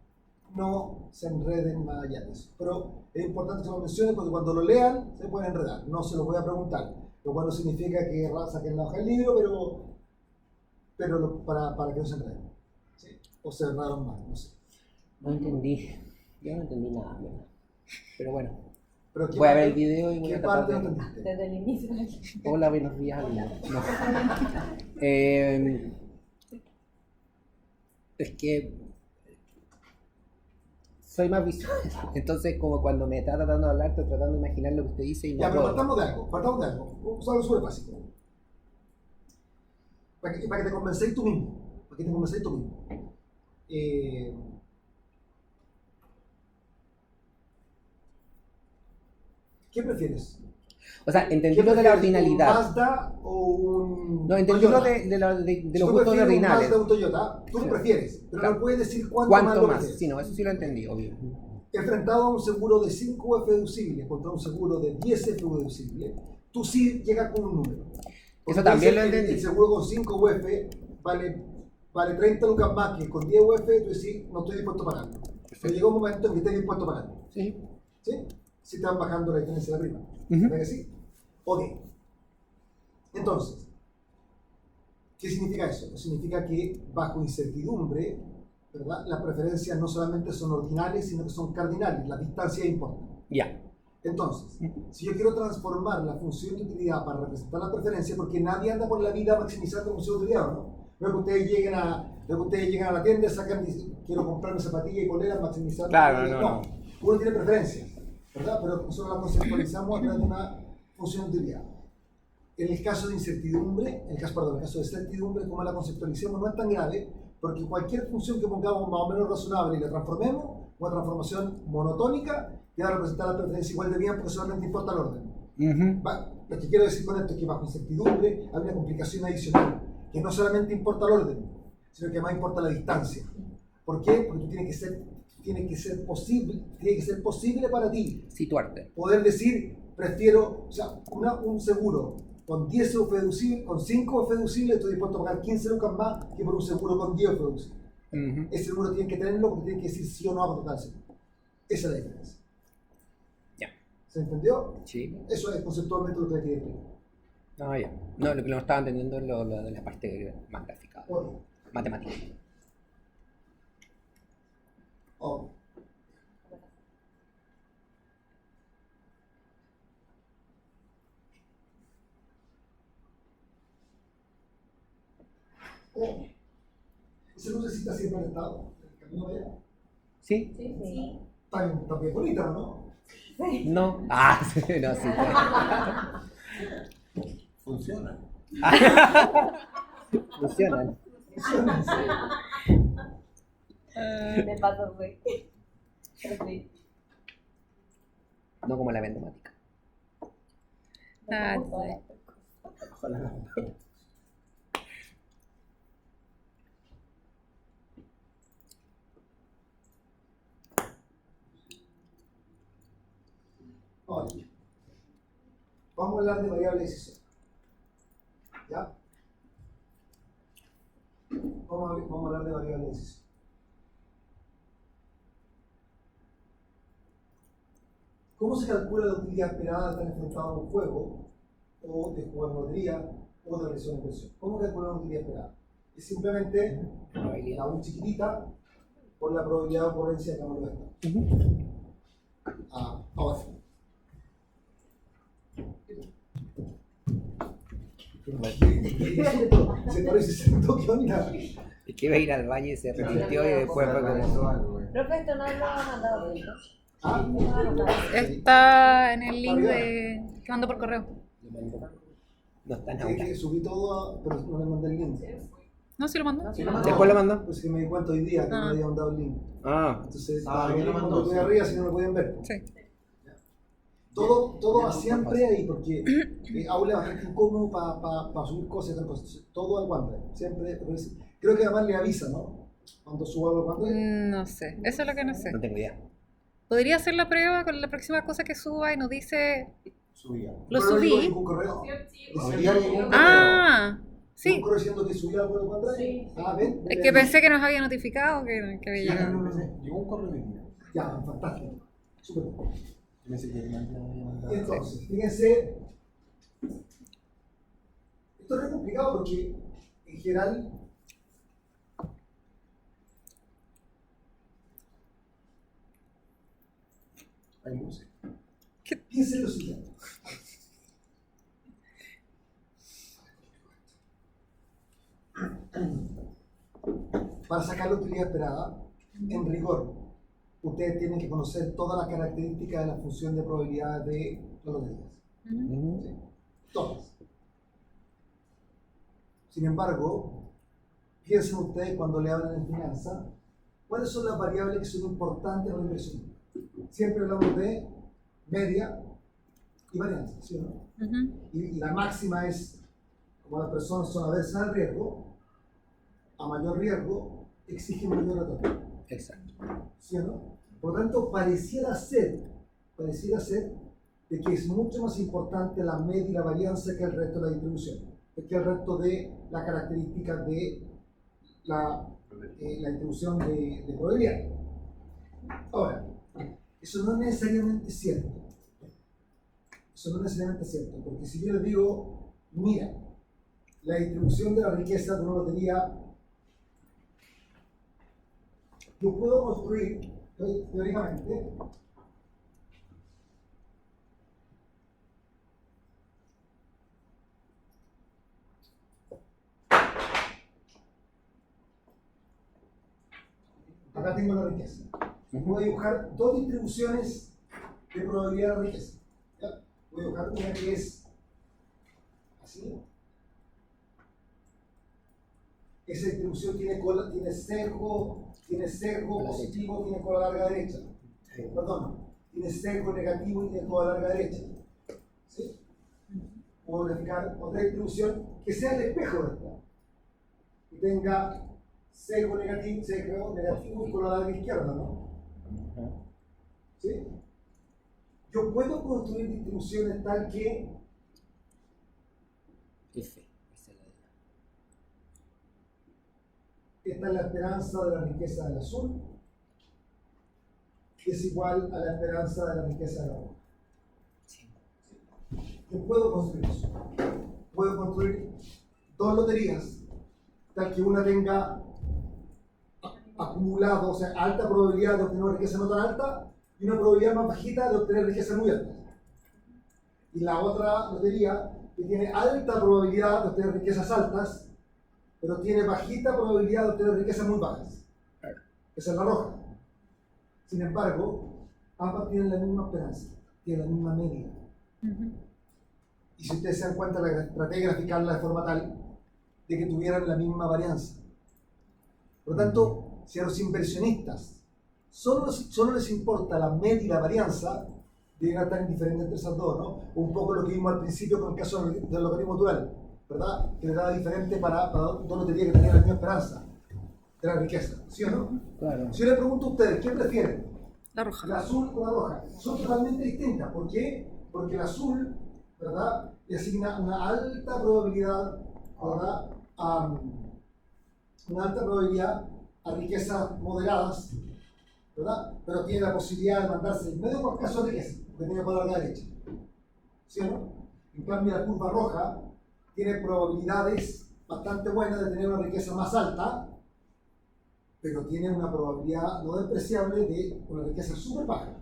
No se enreden más allá de eso. Pero es importante que lo mencionen porque cuando lo lean se pueden enredar. No se los voy a preguntar. Lo cual no significa que saquen la hoja del libro, pero para que no se enreden. ¿Sí? O se erraron más, no sé. No entendí. Yo no entendí nada, ¿verdad? Pero bueno, Pero voy a ver el video y voy ¿qué a tratar parte no de... entendiste? Desde el inicio. Hola, buenos días, Alina. No. Es que soy más visual. Entonces, como cuando me está tratando de hablar, estoy tratando de imaginar lo que usted dice y no Ya, pero puedo. partamos de algo. Vamos a algo súper básico. Para que te convencéis tú mismo. ¿Qué prefieres? O sea, entendí ¿Qué lo de la prefieres, ordinalidad. ¿Un Mazda o un No, entendí lo Toyota? de los Si gustos tú prefieres ordinales. un Mazda o un Toyota, tú lo Sí. prefieres, pero Claro. no puedes decir cuánto ¿Cuánto lo más? prefieres. Sí, no, eso sí lo entendí, obvio. Enfrentado a un seguro de 5 UF deducibles contra un seguro de 10 FU deducibles, tú sí llegas con un número. Porque Eso también dices lo que entendí. El seguro con 5 UF vale 30 lucas más que con 10 UF, tú decís, no estoy dispuesto a pagarlo. Pero llega un momento en que estés dispuesto a pagarlo. Sí. ¿Sí? Si te van bajando la diferencia de la prima. Ujú. ¿Verdad que sí? Ok. Entonces, ¿qué significa eso? Significa que bajo incertidumbre, ¿verdad? Las preferencias no solamente son ordinales, sino que son cardinales. Las distancias importan. Ya. Entonces, si yo quiero transformar la función de utilidad para representar la preferencia, porque nadie anda por la vida maximizando la función de utilidad, ¿no? No es que ustedes lleguen a la tienda y sacan, dicen, quiero comprarme zapatillas y poleras, maximizar. Claro, no. Uno tiene preferencias, ¿verdad? Pero nosotros la conceptualizamos a través de una función de utilidad. En el caso de incertidumbre, en el caso de certidumbre, como la conceptualicemos, no es tan grave, porque cualquier función que pongamos más o menos razonable y la transformemos, una transformación monotónica, que va a representar la preferencia igual de bien porque solamente importa el orden. Ujú. Lo que quiero decir con esto es que bajo incertidumbre hay una complicación adicional, que no solamente importa el orden, sino que además importa la distancia. ¿Por qué? Porque tú tiene que ser posible para ti Situarte. poder decir, prefiero, o sea, un seguro con 10 UF deducibles, con 5 UF deducibles, estoy dispuesto a pagar 15 lucas más que por un seguro con 10 UF deducibles. Ujú. Ese seguro tienen que tenerlo porque tienen que decir sí o no a contratar el seguro. Esa es la diferencia. Ya. ¿Se entendió? Sí. Eso es conceptualmente lo que hay que explicar. No, ya. No, lo que no estaba entendiendo es lo de la parte más gráfica. Ok. Matemática. Ok. Oh. ¿Esa lucecita siempre ha estado en el camino de allá? ¿Sí? Sí. Está bien bonita, ¿no? No. Ah, sí, no, sí. Funciona. Funcionan. Me pasó, güey. Pero sí. No como la vendomática. Me Ah, gustó sí. esto. bajo la lámpara. Ahora, vamos a hablar de variable de decisión. ¿Ya? Vamos a hablar de variable de decisión. ¿Cómo se calcula la utilidad esperada de estar enfrentado a un juego, o de jugar lotería, o de realizar una inversión? ¿Cómo calcular la utilidad esperada? Es simplemente la U chiquitita por la probabilidad de ocurrencia de cambio de estado. Ahora. Se parece sentó que onda. Es que iba a ir al baño y se arrepintió y después fue como... Profe, esto no lo ha mandado bien. Está en el link que mandó por correo. No está en Que aula. subí todo, pero no le mandé el link. No, sí lo mandó. ¿Después lo mandó? Pues que me di cuenta hoy día que no le había mandado el link. Ah, Entonces, ¿quién lo mandó? Lo arriba si no lo podían ver. Sí. Todo va siempre ahí, porque Aula es bastante incómodo para subir cosas y otras cosas. Entonces, todo al OneDrive. Siempre, creo que además le avisa, ¿no? Cuando suba algo al OneDrive. No sé, eso es lo que no sé. no tengo idea. Podría hacer la prueba con la próxima cosa que suba y nos dice, Subía. lo Pero no llegó subí. ningún correo. Hoy día llegó un Ah, ¿Un sí. correo diciendo que subía algo al OneDrive? Sí. Ah, ven. Es que pensé que nos había notificado que había llegado. Llegó un correo hoy día. Ya, fantástico. Súper bien. Yo pensé que me había mandado. Entonces, fíjense, esto no es complicado porque en general Hay luces. piensen lo siguiente. Para sacar la utilidad esperada, en rigor, ustedes tienen que conocer todas las características de la función de probabilidad de las loterías. ¿Sí? Todas. Sin embargo, piensen ustedes cuando le hablan en finanzas, ¿cuáles son las variables que son importantes para la inversión? Siempre hablamos de media y varianza, ¿sí o no? Y la máxima es, como las personas son aversas al riesgo, a mayor riesgo exigen mayor retorno. Exacto. ¿Sí o no? Por lo tanto, pareciera ser de que es mucho más importante la media y la varianza que el resto de la distribución, que el resto de las características de la distribución de probabilidad. Ahora, eso no es necesariamente cierto. Eso no es necesariamente cierto, porque si yo les digo, mira, la distribución de la riqueza de una lotería, yo puedo construir, teóricamente, acá tengo la riqueza. Voy a dibujar dos distribuciones de probabilidad de riqueza. ¿Ya? Voy a dibujar una que es así. Esa distribución tiene sesgo positivo, tiene cola larga derecha. Perdón, tiene sesgo negativo y tiene cola larga derecha. ¿Sí? Puedo verificar otra distribución que sea el espejo de esta. Que tenga sesgo negativo y cola larga izquierda, ¿no? ¿Sí? Yo puedo construir distribuciones tal que F. esta es la esperanza de la riqueza del azul, que es igual a la esperanza de la riqueza del rojo. Yo puedo construir eso. Puedo construir dos loterías, tal que una tenga acumulado, o sea, alta probabilidad de obtener una riqueza no tan alta y una probabilidad más bajita de obtener riqueza muy alta. Y la otra lotería que tiene alta probabilidad de obtener riquezas altas, pero tiene bajita probabilidad de obtener riquezas muy bajas. Esa es la roja. Sin embargo, ambas tienen la misma esperanza, tienen la misma media. Y si ustedes se dan cuenta, traté de graficarla de forma tal de que tuvieran la misma varianza. Por lo tanto, si a los inversionistas solo les importa la media y la varianza, deberían estar indiferentes entre esas dos, ¿no? Un poco lo que vimos al principio con el caso del logaritmo natural. ¿verdad? Que le da diferente para dos loterías que tenían la misma esperanza de la riqueza, ¿sí o no? Claro. Si yo le pregunto a ustedes, ¿qué prefieren? La roja. La azul o la roja. Son totalmente distintas. ¿Por qué? Porque el azul, ¿verdad? Le asigna una alta probabilidad, ¿verdad? Una alta probabilidad a riquezas moderadas, ¿verdad? Pero tiene la posibilidad de mandarse el medio por caso de riqueza, que tiene por la derecha. ¿Sí o no? En cambio, la curva roja tiene probabilidades bastante buenas de tener una riqueza más alta, pero tiene una probabilidad no despreciable de una riqueza súper baja.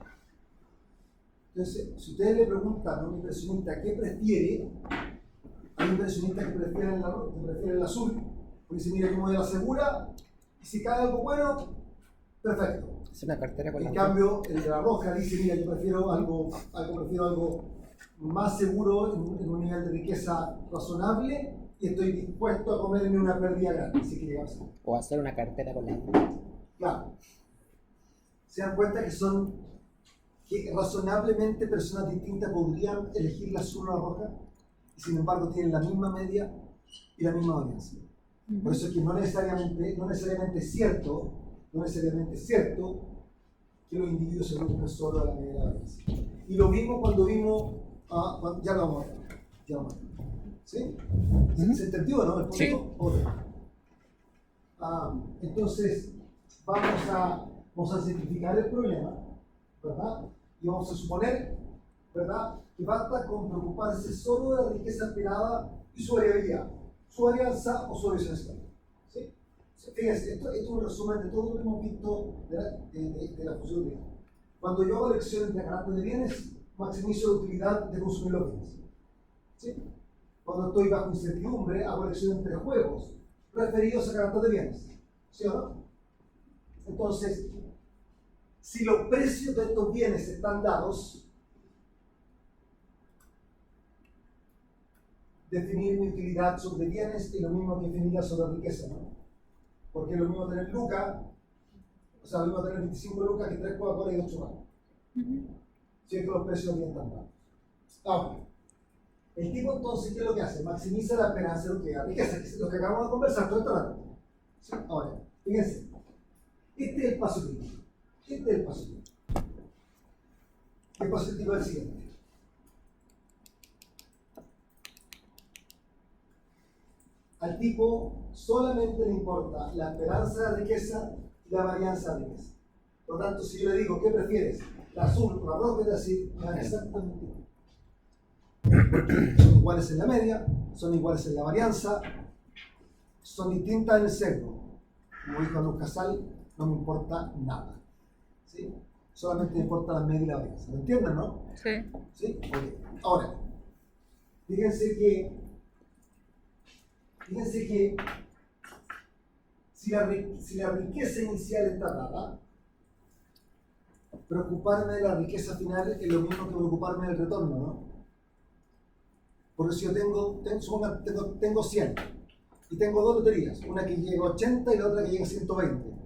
Entonces, si ustedes le preguntan a un inversionista qué prefiere, hay inversionistas que prefieren el azul, porque dice, mira, yo me voy a la segura, y si cae algo bueno, perfecto. Es una cartera con En la cambio, el de la roja dice, mira, yo prefiero algo más seguro en un nivel de riqueza razonable y estoy dispuesto a comerme una pérdida grande, si que llegamos a ser. O hacer una cartera con la Claro. Se dan cuenta que razonablemente personas distintas podrían elegir la azul o la roja y sin embargo tienen la misma media y la misma varianza. Por eso es que no necesariamente es cierto que los individuos se preocupen solo de la media de la varianza. Y lo mismo cuando vimos, ya lo vamos a ver. ¿Sí? ¿Se entendió, no? El punto. Sí. Okay. Entonces, vamos a simplificar el problema, ¿verdad? Y vamos a suponer, ¿verdad?, que basta con preocuparse solo de la riqueza esperada y su variabilidad, su varianza o su variación estándar. ¿Sí? Fíjense, esto es un resumen de todo lo que hemos visto de la función de utilidad. Cuando yo hago elección entre carácter de bienes, maximizo la utilidad de consumir los bienes. ¿Sí? Cuando estoy bajo incertidumbre, hago elección entre juegos referidos a carácter de bienes. ¿Sí o no? Entonces, si los precios de estos bienes están dados, definir mi utilidad sobre bienes es lo mismo que definirla sobre riqueza, ¿no? Porque es lo mismo tener lucas, o sea, lo mismo tener 25 lucas que 3 Coca-Cola y 2 churrascos. Si es que los precios bien están dados. Ahora, el tipo entonces, ¿qué es lo que hace? Maximiza la esperanza de utilidad. Riqueza, que es lo que acabamos de conversar todo esto rato. ¿Sí? Ahora, fíjense, este es el paso crítico. El paso crítico es el siguiente. Al tipo solamente le importa la esperanza de riqueza y la varianza de riqueza. Por lo tanto, si yo le digo, ¿qué prefieres? ¿La azul o la roja? Es decir, exactamente igual. Son iguales en la media, son iguales en la varianza, son distintas en el sesgo. Como dijo Luz Casal, no me importa nada. ¿Sí? Solamente me importa la media y la varianza. ¿Lo entienden, no? Sí. ¿Sí? Okay. Ahora, fíjense que si la riqueza inicial está dada, preocuparme de la riqueza final es lo mismo que preocuparme del retorno, ¿no? Porque si yo tengo 100 y tengo dos loterías, una que llega a 80 y la otra que llega a 120.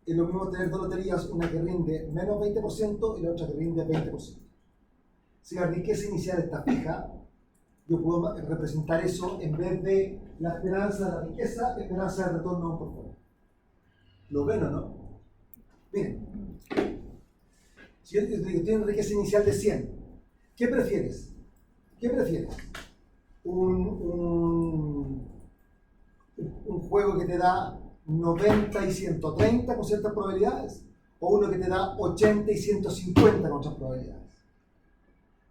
Es lo mismo tener dos loterías, una que rinde menos 20% y la otra que rinde 20%. Si la riqueza inicial está fija, yo puedo representar eso en vez de la esperanza de la riqueza, esperanza de retorno a un portfolio. ¿Lo ven o no? Miren, si yo te digo, tienes riqueza inicial de 100, ¿qué prefieres? Un juego que te da 90 y 130 con ciertas probabilidades, o uno que te da 80 y 150 con otras probabilidades.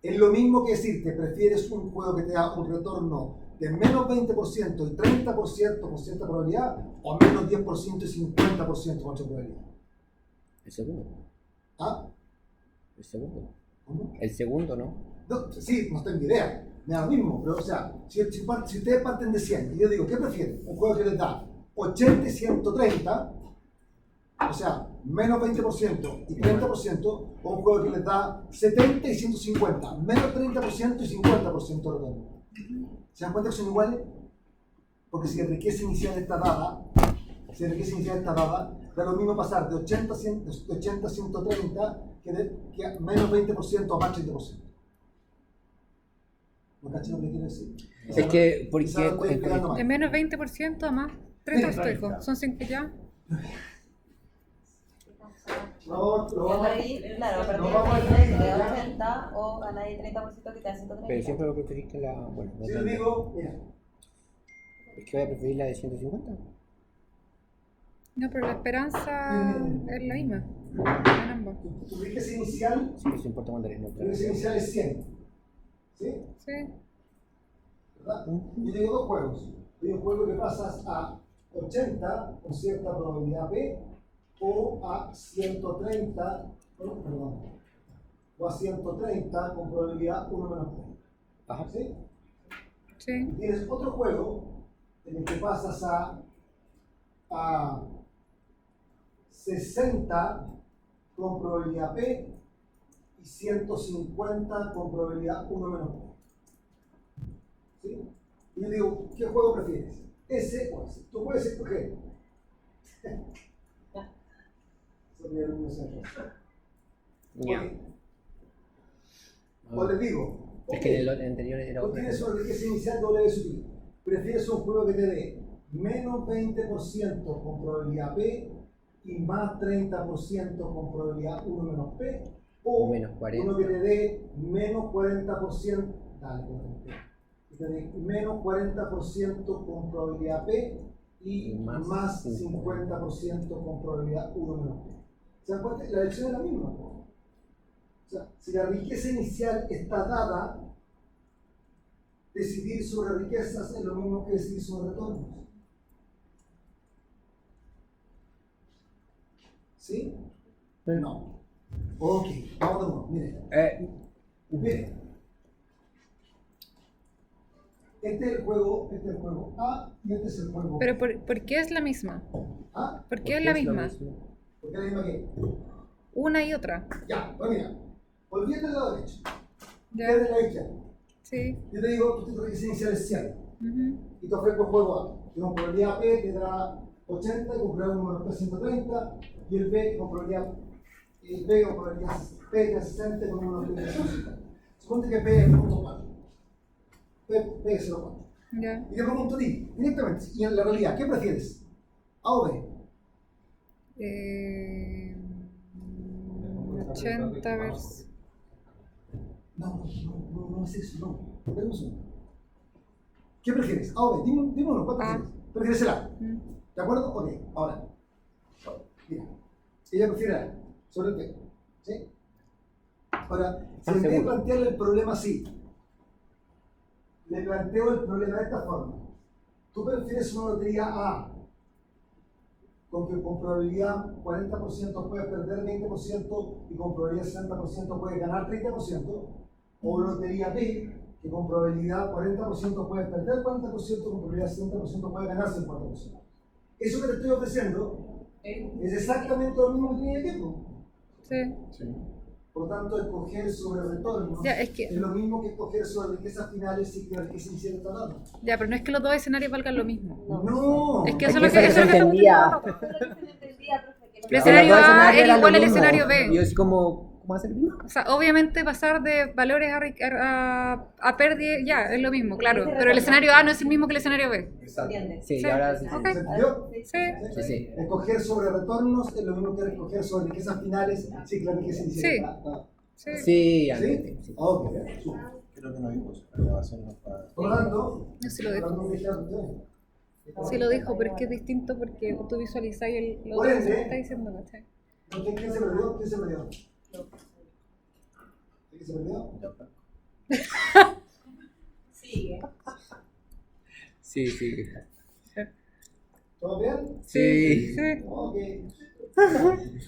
Es lo mismo que decirte, prefieres un juego que te da un retorno de menos 20% y 30% con cierta probabilidad, o menos 10% y 50% con otra probabilidad. El segundo. ¿Ah? El segundo. ¿Cómo? El segundo, ¿no? No, sí, no tengo idea, me da lo mismo, pero o sea, si ustedes parten de 100 y yo digo, ¿qué prefieren? Un juego que les da 80 y 130, o sea, menos 20% y 30%, o un juego que les da 70 y 150, menos 30% y 50% de retorno. ¿Se dan cuenta que son iguales? Porque si la riqueza inicial está dada, da lo mismo pasar de 80 a 130 que a menos 20% a más 30%. ¿No cachas lo que quiero decir? Es que, porque Quizás lo estoy explicando mal. Es menos 20% a más 30 esto dijo. Son 5 ya. No, lo Y a vamos a... partir, claro, a no partir vamos a de ahí explicar, de ¿ya? 80 o ganáis 30% que te da 130. Pero siempre voy a preferir que la. Bueno, no Si yo tanto. digo, mira, Es que voy a preferir la de 150. No, pero la esperanza es la misma. En ambos. tu riqueza inicial, Sí, eso importa cuando eres tu neutral. riqueza inicial es 100. ¿Sí? Sí. ¿Verdad? Yo tengo dos juegos. Hay un juego que pasas a 80 con cierta probabilidad P o a 130, perdón, o a 130 con probabilidad 1 menos P. Ajá. ¿Sí? Sí. Y tienes otro juego en el que pasas a 60 con probabilidad P y 150 con probabilidad 1 menos P. ¿Sí? Y yo digo, ¿qué juego prefieres? ¿Ese o ese? Tú puedes escoger. Son mis alumnos en clase. Ya. O les digo, Es que en el anterior era tú otra. tienes una riqueza inicial W sub I. Prefieres un juego que te dé menos 20% con probabilidad P y más 30% con probabilidad 1 menos P, O menos 40. uno que te dé menos 40%, dale, que te dé menos 40% con probabilidad P y Más más 50% con probabilidad 1 menos P. ¿Se dan cuenta? La elección es la misma. O sea, si la riqueza inicial está dada, decidir sobre riquezas es lo mismo que decidir sobre retornos. ¿Sí? No. Ok, vamos de nuevo. Miren. Este es el juego A y este es el juego Pero ¿por qué es la misma? A. ¿Por qué es la misma? Porque es la misma que. Una y otra. Ya, pues mira. Olvídate del lado derecho. Ya. Quédate del lado izquierdo. Sí. Yo te digo, tu riqueza inicial es 100. Ujú. Y te ofrezco el juego A. Que con probabilidad P te da 80 y con probabilidad 1 130. Y el B con probabilidad P te da 60 y con 1 P te da 50. Suponte que P es 0.4. P es 0.4. Ya. Y te pregunto a ti, directamente, y en la realidad, ¿qué prefieres? ¿A o B? 80 versus. No es eso, no. Espera un segundo. ¿Qué prefieres? ¿A o B? Dímelo, ¿cuál A. prefieres? ¿Prefieres el A? Mm. ¿De acuerdo? Ok, ahora. Mira, ella prefiere A sobre el B. ¿Sí? Ahora, si en vez de plantearle el problema así, le planteo el problema de esta forma. ¿Tú prefieres una lotería A con que con probabilidad 40% puedes perder 20% y con probabilidad 60% puedes ganar 30%? ¿O una lotería B que con probabilidad 40% puedes perder 40% con probabilidad 60% puedes ganar 50%? Eso que te estoy ofreciendo es exactamente lo mismo que tenía tiempo. Sí. Sí. Por tanto, escoger sobre retornos Ya, es que- lo mismo que escoger sobre riquezas finales y que la riqueza inicial está dada. Ya, pero no es que los dos escenarios valgan lo mismo. No. Es que Es eso que es lo que eso no se estamos entendía. diciendo. Pero que se me entendía, profe, que no El me- escenario Los dos A escenarios era eran igual lo al mismo. escenario B. Yo es como, ¿cómo hacer el mismo? O sea, obviamente pasar de valores a pérdida, ya, es lo mismo, claro. Pero el escenario A no es el mismo que el escenario B. ¿Entiendes? Sí, Sí. y ahora sí. Ok. ¿Se entendió? Sí. Sí, sí. Escoger sobre retornos es lo mismo que escoger sobre riquezas finales si la riqueza inicial Sí. está dada. Sí. Sí, ya ¿Sí? entendí, sí. Ok, súper. Creo que no dijo eso. La grabación no está. Por lo tanto, No, sí lo dijo. no dije a ustedes. Sí lo dijo, pero es que es distinto porque tú visualizáis lo Por que ende- se está diciendo, ¿cachai? ¿Quién se perdió? ¿Quién se perdió? ¿Quién se perdió? Sigue. Sí, sí. ¿Todo bien? Sí. Sí. Ok.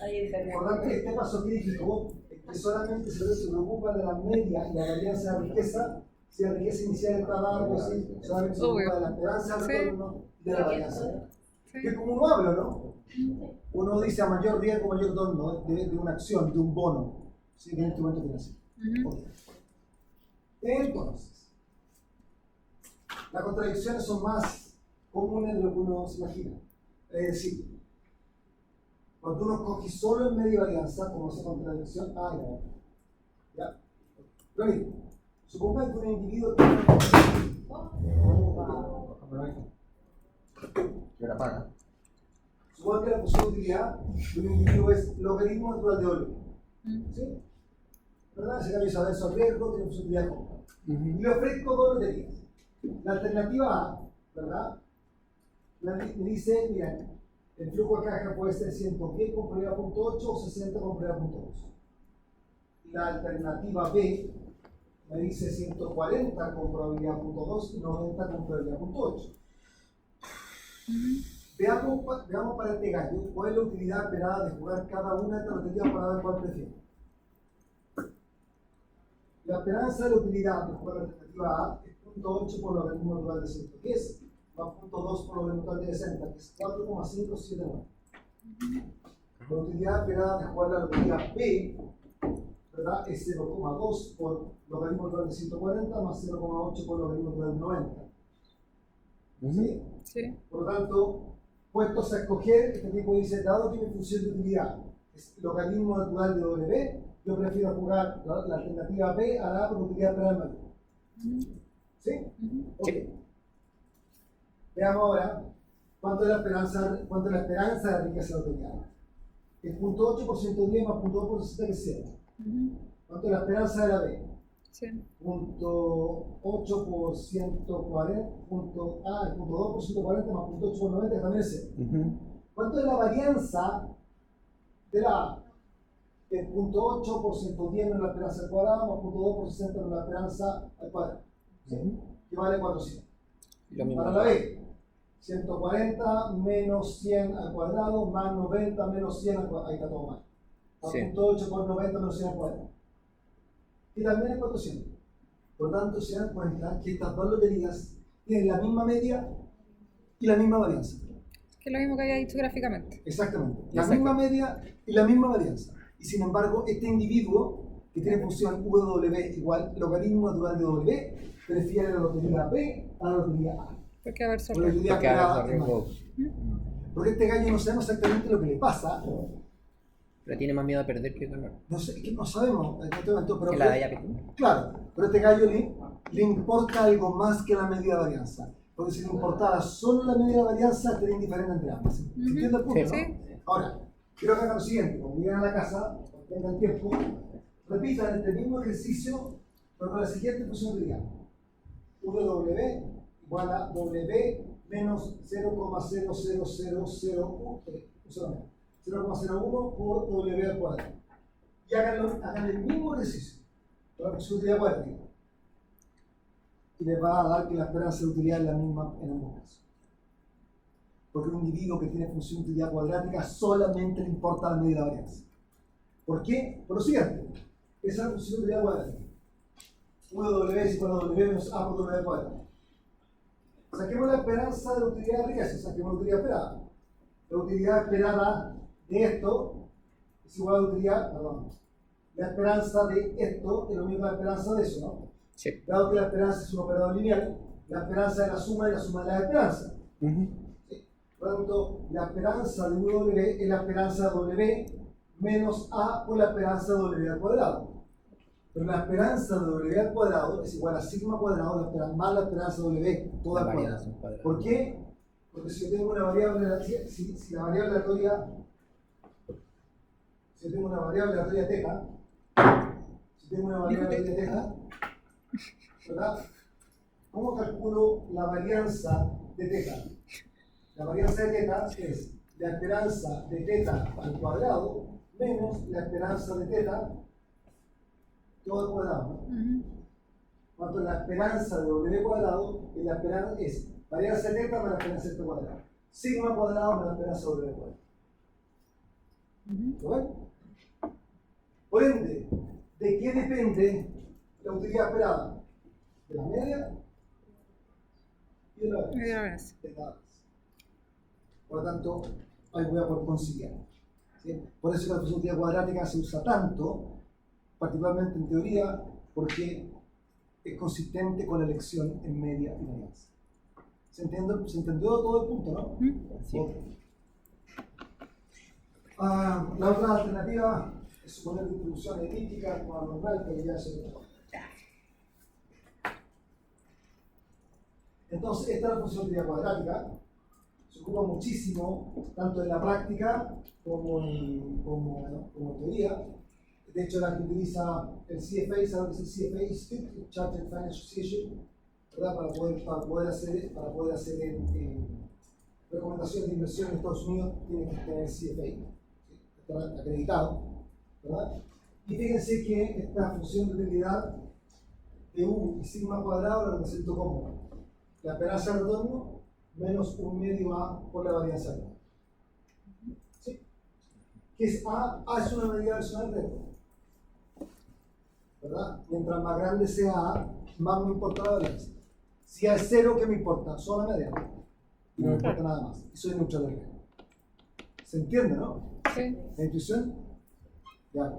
Ahí está. Por lo tanto, este paso crítico es que solamente se preocupa de la media y la varianza de riqueza. Si la riqueza inicial está dada, pues sí, solamente se preocupa de la esperanza de Sí. retorno y de la varianza. Sí. Que es como uno habla, ¿no? Uno dice a mayor riesgo, mayor retorno de una acción, de un bono, ¿sí? De un instrumento financiero. Ujú. Ok. Entonces, las contradicciones son más comunes de lo que uno se imagina. Es decir, cuando uno coge solo en medio varianza, como esa contradicción, ya. Pero mire, Supongan que un individuo tiene Que la paga. supongan que la función de utilidad de un individuo es logaritmo natural de W. ¿Sí? ¿Verdad? Ese cambio saber sobre riesgo tiene función de utilidad corta. Y le ofrezco dos loterías. La alternativa A, ¿verdad? Me dice, mira, el flujo de caja puede ser 110 con probabilidad 0.8 o 60 con probabilidad 0.2. La alternativa B me dice 140 con probabilidad 0.2 y 90 con probabilidad 0.8. Veamos para este gallo cuál es la utilidad esperada de jugar cada una de estas loterías para ver cuál prefiere. La esperanza de la utilidad de jugar la alternativa A es 0.8 por logaritmo natural de 110 más 0.2 por logaritmo natural de 60, que es 4,579. La utilidad esperada de jugar la lotería B, ¿verdad?, es 0,2 por logaritmo natural de 140 más 0,8 por logaritmo natural de 90. ¿Sí? Sí. Por lo tanto, puestos a escoger, este tipo dice, dado que mi función de utilidad es logaritmo natural de W, yo prefiero jugar la alternativa B a la A por utilidad esperada mayor. ¿Sí? Ok. Veamos ahora cuánto es la esperanza de la riqueza de la utilidad. El 0.8 por 110 más 0.2 por 60 que es 0. ¿Cuánto es la esperanza de la B? Sí. 0.8 por 140, el 0.2 por 140 más 0.8 por 90 que también es 0. ¿Cuánto es la varianza de la A? El 0.8 por 110 menos la esperanza al cuadrado más 0.2 por 60 menos la esperanza al cuadrado. ¿Sí? Que vale 400. Para la B, 140 menos 100 al cuadrado más 90 menos 100 al cuadrado. Ahí está todo mal. Sí. 0.8 por 90 menos 100 al cuadrado. Y también es 400. Por lo tanto, se dan cuenta que estas dos loterías tienen la misma media y la misma varianza. Que es lo mismo que había dicho gráficamente. Exactamente. La Exacto. misma media y la misma varianza. Y sin embargo, este individuo que tiene función W igual logaritmo natural de W prefiere la lotería B a la lotería A. Porque a ver, O la solo. lotería Porque a esperada ver, es mayor. Porque este gallo no sabemos exactamente lo que le pasa. Pero tiene más miedo a perder que ganar. No sé, es que no sabemos en este momento, pero Que la de ella pequeña. claro, pero a este gallo le importa algo más que la medida de varianza. Porque si le importara solo la medida de varianza, estaría indiferente entre ambas. ¿Se entiende el punto? Sí. ¿No? Ahora, quiero que hagan lo siguiente: cuando lleguen a la casa, cuando tengan tiempo, repitan este mismo ejercicio, pero con la siguiente posibilidad. W igual a W menos 0,00001 por W al cuadrado. Y hagan el mismo ejercicio con la posibilidad cuadrática. Y les va a dar que la esperanza de utilidad es la misma en ambos casos. Porque un individuo que tiene función de utilidad cuadrática solamente le importa la medida de la varianza. ¿Por qué? Por lo siguiente: esa es la función de utilidad cuadrática. 1W es igual a W menos A por W al cuadrado. Saquemos la esperanza de la utilidad de riqueza, saquemos la utilidad esperada. La utilidad esperada de esto es igual a la utilidad, perdón, la esperanza de esto es lo mismo que la esperanza de eso, ¿no? Sí. Dado que la esperanza es un operador lineal, la esperanza es la suma y la suma de la esperanza. ¿Sí? Por lo tanto, la esperanza de W es la esperanza de W menos A por la esperanza de W al cuadrado. Pero la esperanza de W al cuadrado es igual a sigma cuadrado más la esperanza de W toda al cuadrado. ¿Por qué? Porque si yo tengo una variable, si la variable aleatoria, si yo tengo una variable aleatoria teta, ¿verdad? ¿Cómo calculo la varianza de teta? La varianza de teta es la esperanza de teta al cuadrado menos la esperanza de teta todo al cuadrado. Cuanto la esperanza de W cuadrado es varianza de teta más la esperanza de teta cuadrado. Sigma cuadrado más la esperanza de W cuadrado. ¿Lo ven? Por ende, ¿de qué depende la utilidad esperada? ¿De la media? Y de la varianza. De cada vez. Por lo tanto, ahí voy a poder conciliar. ¿Sí? Por eso la función de utilidad cuadrática se usa tanto, particularmente en teoría, porque es consistente con la elección en media y varianza. ¿Se entendió todo el punto, no? Sí. Okay. La otra alternativa es suponer distribución elíptica como normal, pero ya se lo Entonces, esta es la función de teoría cuadrática. Se ocupa muchísimo, tanto en la práctica como en teoría. De hecho, la que utiliza el CFA, ¿sabes qué es el CFA? Institute Chartered Financial Association, ¿verdad? Para poder hacer recomendaciones de inversión en Estados Unidos, tiene que tener el CFA, ¿sí? Está acreditado, ¿verdad? Y fíjense que esta función de utilidad de U y sigma cuadrado la represento como la esperanza de retorno menos un medio A por la varianza de retorno. ¿Sí? ¿Qué es A? A es una medida versional de retorno, ¿verdad? Mientras más grande sea A, más me importa la varianza. Si A es 0, ¿qué me importa? Solo la media. Y no me importa nada más. Y soy neutral de riesgo. ¿Se entiende, no? Sí. ¿La intuición? Ya.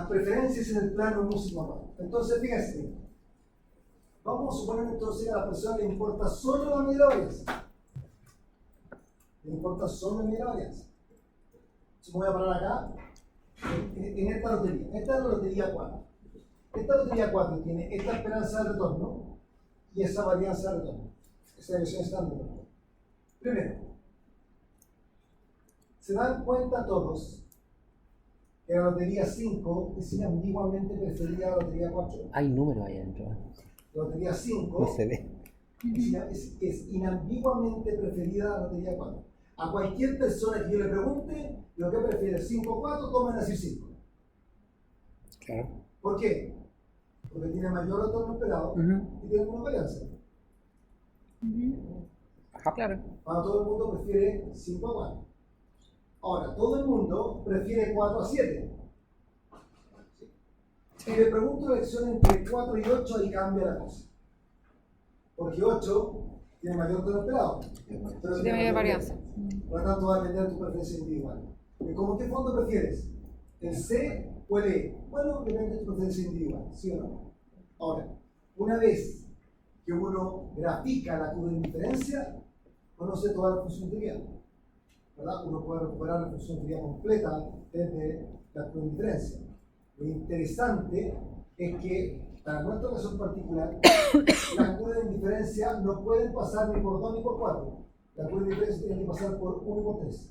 Preferencias en el plano músico. Entonces, fíjense. Vamos a suponer entonces que a la persona le importa solo la medida de varianza. Le importa solo la medida de varianza. Entonces me voy a parar acá en esta lotería. Esta es la lotería 4. Esta lotería 4 tiene esta esperanza de retorno y esa varianza de retorno. Esa dirección estándar. Primero, se dan cuenta todos que la lotería 5 es inambiguamente preferida a la lotería 4. Hay números ahí adentro. La lotería 5 No se ve. es inambiguamente preferida a la lotería 4. A cualquier persona que yo le pregunte lo que prefiere 5 o 4, tomen así 5. Claro. ¿Por qué? Porque tiene mayor retorno esperado y tiene una varianza. Ajá. Claro. Para todo el mundo prefiere 5 a 4. Ahora, todo el mundo prefiere 4 a 7. Si le pregunto la elección entre 4 y 8, ahí cambia la cosa. Porque 8 tiene mayor retorno esperado. Pero Tiene mayor varianza. Por lo tanto, va a depender de tu preferencia individual. ¿Y cómo qué fondo prefieres? ¿El C o el E? Bueno, depende de tu preferencia individual, ¿sí o no? Ahora, una vez que uno grafica la curva de indiferencia, conoce toda la función de teoría, ¿verdad? Uno puede recuperar la función de teoría completa desde la curva de indiferencia. Lo interesante es que, para nuestra caso en particular, las curvas de indiferencia no pueden pasar ni por 2 ni por 4. La curva de indiferencia tiene que pasar por 1 y por 3.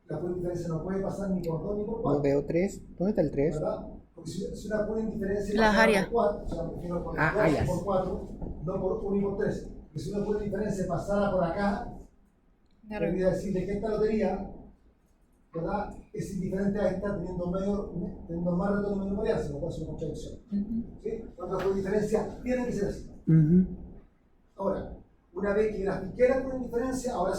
La curva de indiferencia no puede pasar ni por 2 ni por 4. No veo 3. ¿Dónde está el 3? ¿Verdad? Porque si una curva de indiferencia Las pasa áreas. por 4, o sea, me refiero por 2 áreas. por 4, no por 1 y por 3. Que si una curva de diferencia pasara por acá, Claro. debería decirle que esta lotería, ¿verdad?, es indiferente a esta teniendo más retorno y menor varianza, no puede ser una contradicción. ¿Sí? Las curvas de diferencia tienen que ser así. Ahora, una vez que grafiqué la curva de diferencia, ahora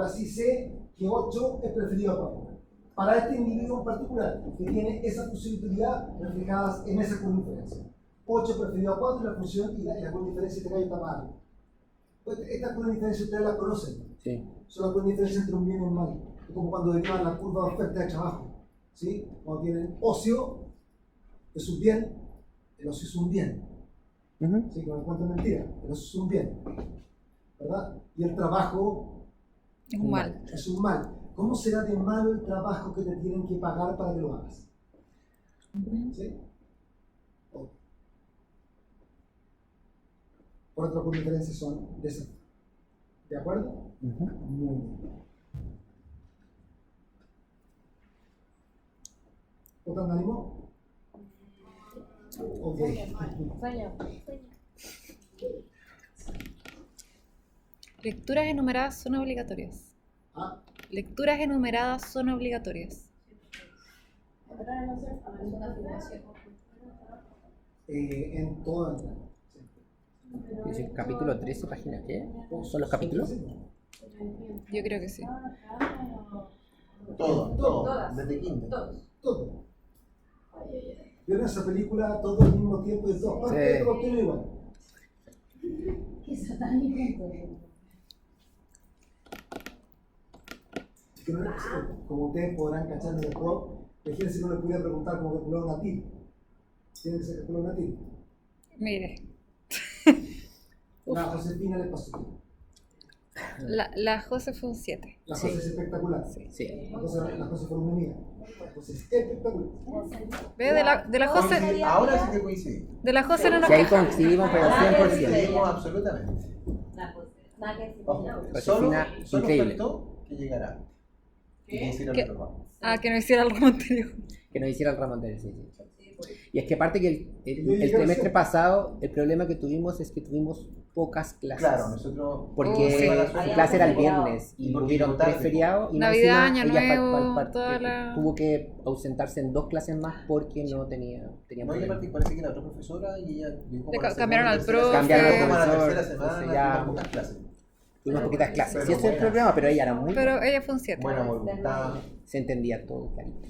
sí sé que 8 es preferido a 4. Para este individuo en particular, que tiene esa funcionalidad reflejadas en esa curva de diferencia. 8 es preferido a 4 y la función y la curva de diferencia te cae está mal. Pues esta curva de diferencia ustedes la conocen. Sí. Son las curvas de diferencia entre un bien y un mal. Es como cuando derivan la curva de oferta de trabajo. ¿Sí? Cuando tienen ocio, es un bien, el ocio es un bien. ¿Sí? Que me cuentan mentira, el ocio es un bien. ¿Verdad? Y el trabajo Es un mal. es un mal. ¿Cómo será de malo el trabajo que te tienen que pagar para que lo hagas? ¿Sí? Por otra curva de diferencia son de esa. ¿De acuerdo? Muy bien. ¿Otro ánimo? Ok. Sueño. Lecturas enumeradas son obligatorias. Ah, Lecturas enumeradas son obligatorias. en todo el plan. Dice capítulo 13, página qué? ¿Son los capítulos? Yo creo que sí. Todo, desde quinto. Todo. ¿Vieron esa película todo al mismo tiempo y en todas partes? Sí. Todo tiene igual. Qué satánico. Que no, como ustedes podrán cachar en el juego, imagínense que no les pudiera preguntar cómo calcular una TIL. Tiene que ser calcular una TIL. Mire. A Josefina le pasó. La Jose fue un 7. La cosa es espectacular. Sí. La cosa fue una unidad. La cosa es espectacular. ¿Ves? De la Jose, Ahora sí que coincidimos. de la Jose no nos Sí, ahí quejamos. coincidimos, pero 100%. Coincidimos absolutamente. Nada que decir. Ojo, Josefina, solo increíble. faltó que llegara. Y que hiciera ¿Qué? nuestro trabajo. Que no hiciera el ramo anterior. Que nos hiciera el ramo anterior, sí. Y es que aparte que el trimestre pasado, el problema que tuvimos es que tuvimos pocas clases. Claro, nosotros. Porque Sí. su clase era el viernes y Porque hubieron llegó tarde. 3 feriados y más Navidad, encima Año ella Nuevo, toda la- tuvo que ausentarse en 2 clases más porque no tenía No, y problemas. aparte parece que la otra profesora y ella llegó Le para la cambiaron al segunda, profe. tercera semana, Cambiaron al como a la profesor, tercera semana, entonces ya- tuvimos pocas clases. Tuvimos poquitas clases. Pero Sí, ese es el buenas. problema, pero ella era muy Pero ella fue un 7. Buena voluntad, se entendía todo, clarito.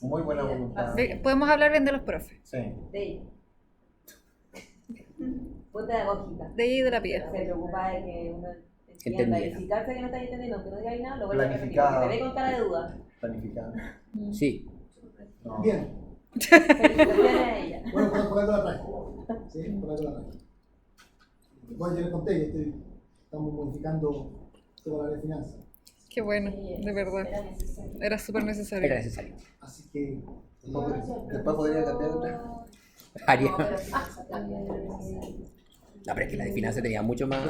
muy buena voluntad. Podemos hablar bien de los profes. Sí. De ella. Muy pedagógica. De ella y de la Pía. Se preocupa de que uno entienda. Entendiera. Y si calza que no está entendiendo, que no diga nada, lo vuelve a repetir. Planificada. Porque te ve con cara de duda. Planificada. Sí. No. Bien. Felicitaciones a ella. Bueno, por algo la traje. Sí, por algo la traje. Bueno, yo les conté que estamos modificando toda la área de finanzas. Qué bueno, de verdad. Era súper necesario. Era necesario. Así que Después podría cambiar otra. Área. No, pero es que la de finanzas tenía mucho más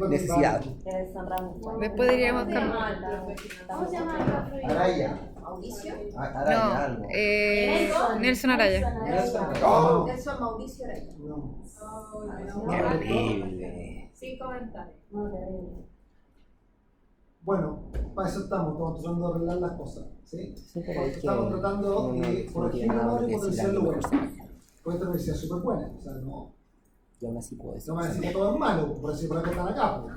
necesidad. Eres San Ramón. Después diríamos cambiar. ¿Cómo se llama? Araya. Mauricio. Araya, No, algo. Nelson Araya. Oh. Nelson Mauricio Araya. no. Qué horrible. Sin comentarios. Bueno, para eso estamos tratando de arreglar las cosas. ¿Sí? Sí, pero es que Estamos tratando de, por tiene ejemplo, nada ahora que decir potenciar lo algo bueno. personal. Porque esta universidad es súper buena. O sea, no, Y aún así puedo decir. no van a decir que todo es malo, por decir por acá están acá. Pues.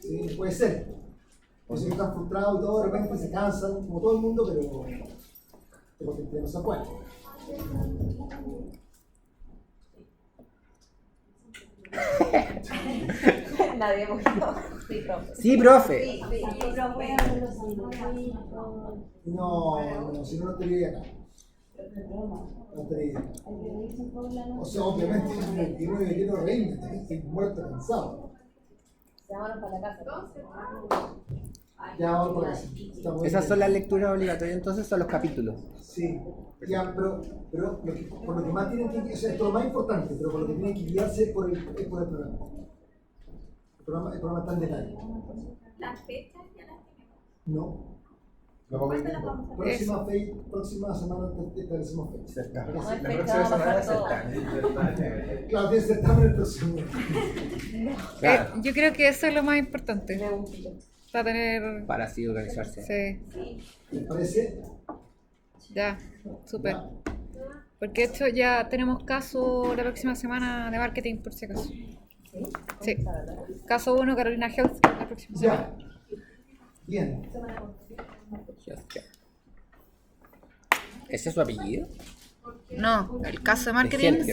Sí, puede ser. Por eso que están frustrados y todo, de repente se cansan, como todo el mundo, pero que no se puede. Nadie hemos ido. Sí, profe. Sí, profe. Sí, profe. No, si no, no estaría acá. No estaría acá. O sea, obviamente, el 29 quiero reírme, estoy muerto cansado. Vámonos para la casa. Ya vamos por eso. Estamos Esas bien. son las lecturas obligatorias, entonces son los capítulos. Sí, ya, pero por lo que más tienen que, o sea, esto es lo más importante, pero por lo que tienen que guiarse es por el programa. El programa está en detalle. Las fechas ya las tenemos. No. Lo vamos a ir viendo. Próxima semana establecemos fecha. Cerca. No hay La fecha, próxima vamos a semana hacer cerca. Claro, tiene certamen el próximo. Claro. Yo creo que eso es lo más importante. Me gusta. Para tener. Para así organizarse. Sí, ¿Les parece? ya, súper. Ya. Porque de hecho ya tenemos caso la próxima semana de marketing, por si acaso. Sí. Caso 1, Carolina Health, la próxima semana. Ya. Bien. ¿Ese es su apellido? No, el caso de De marketing Health.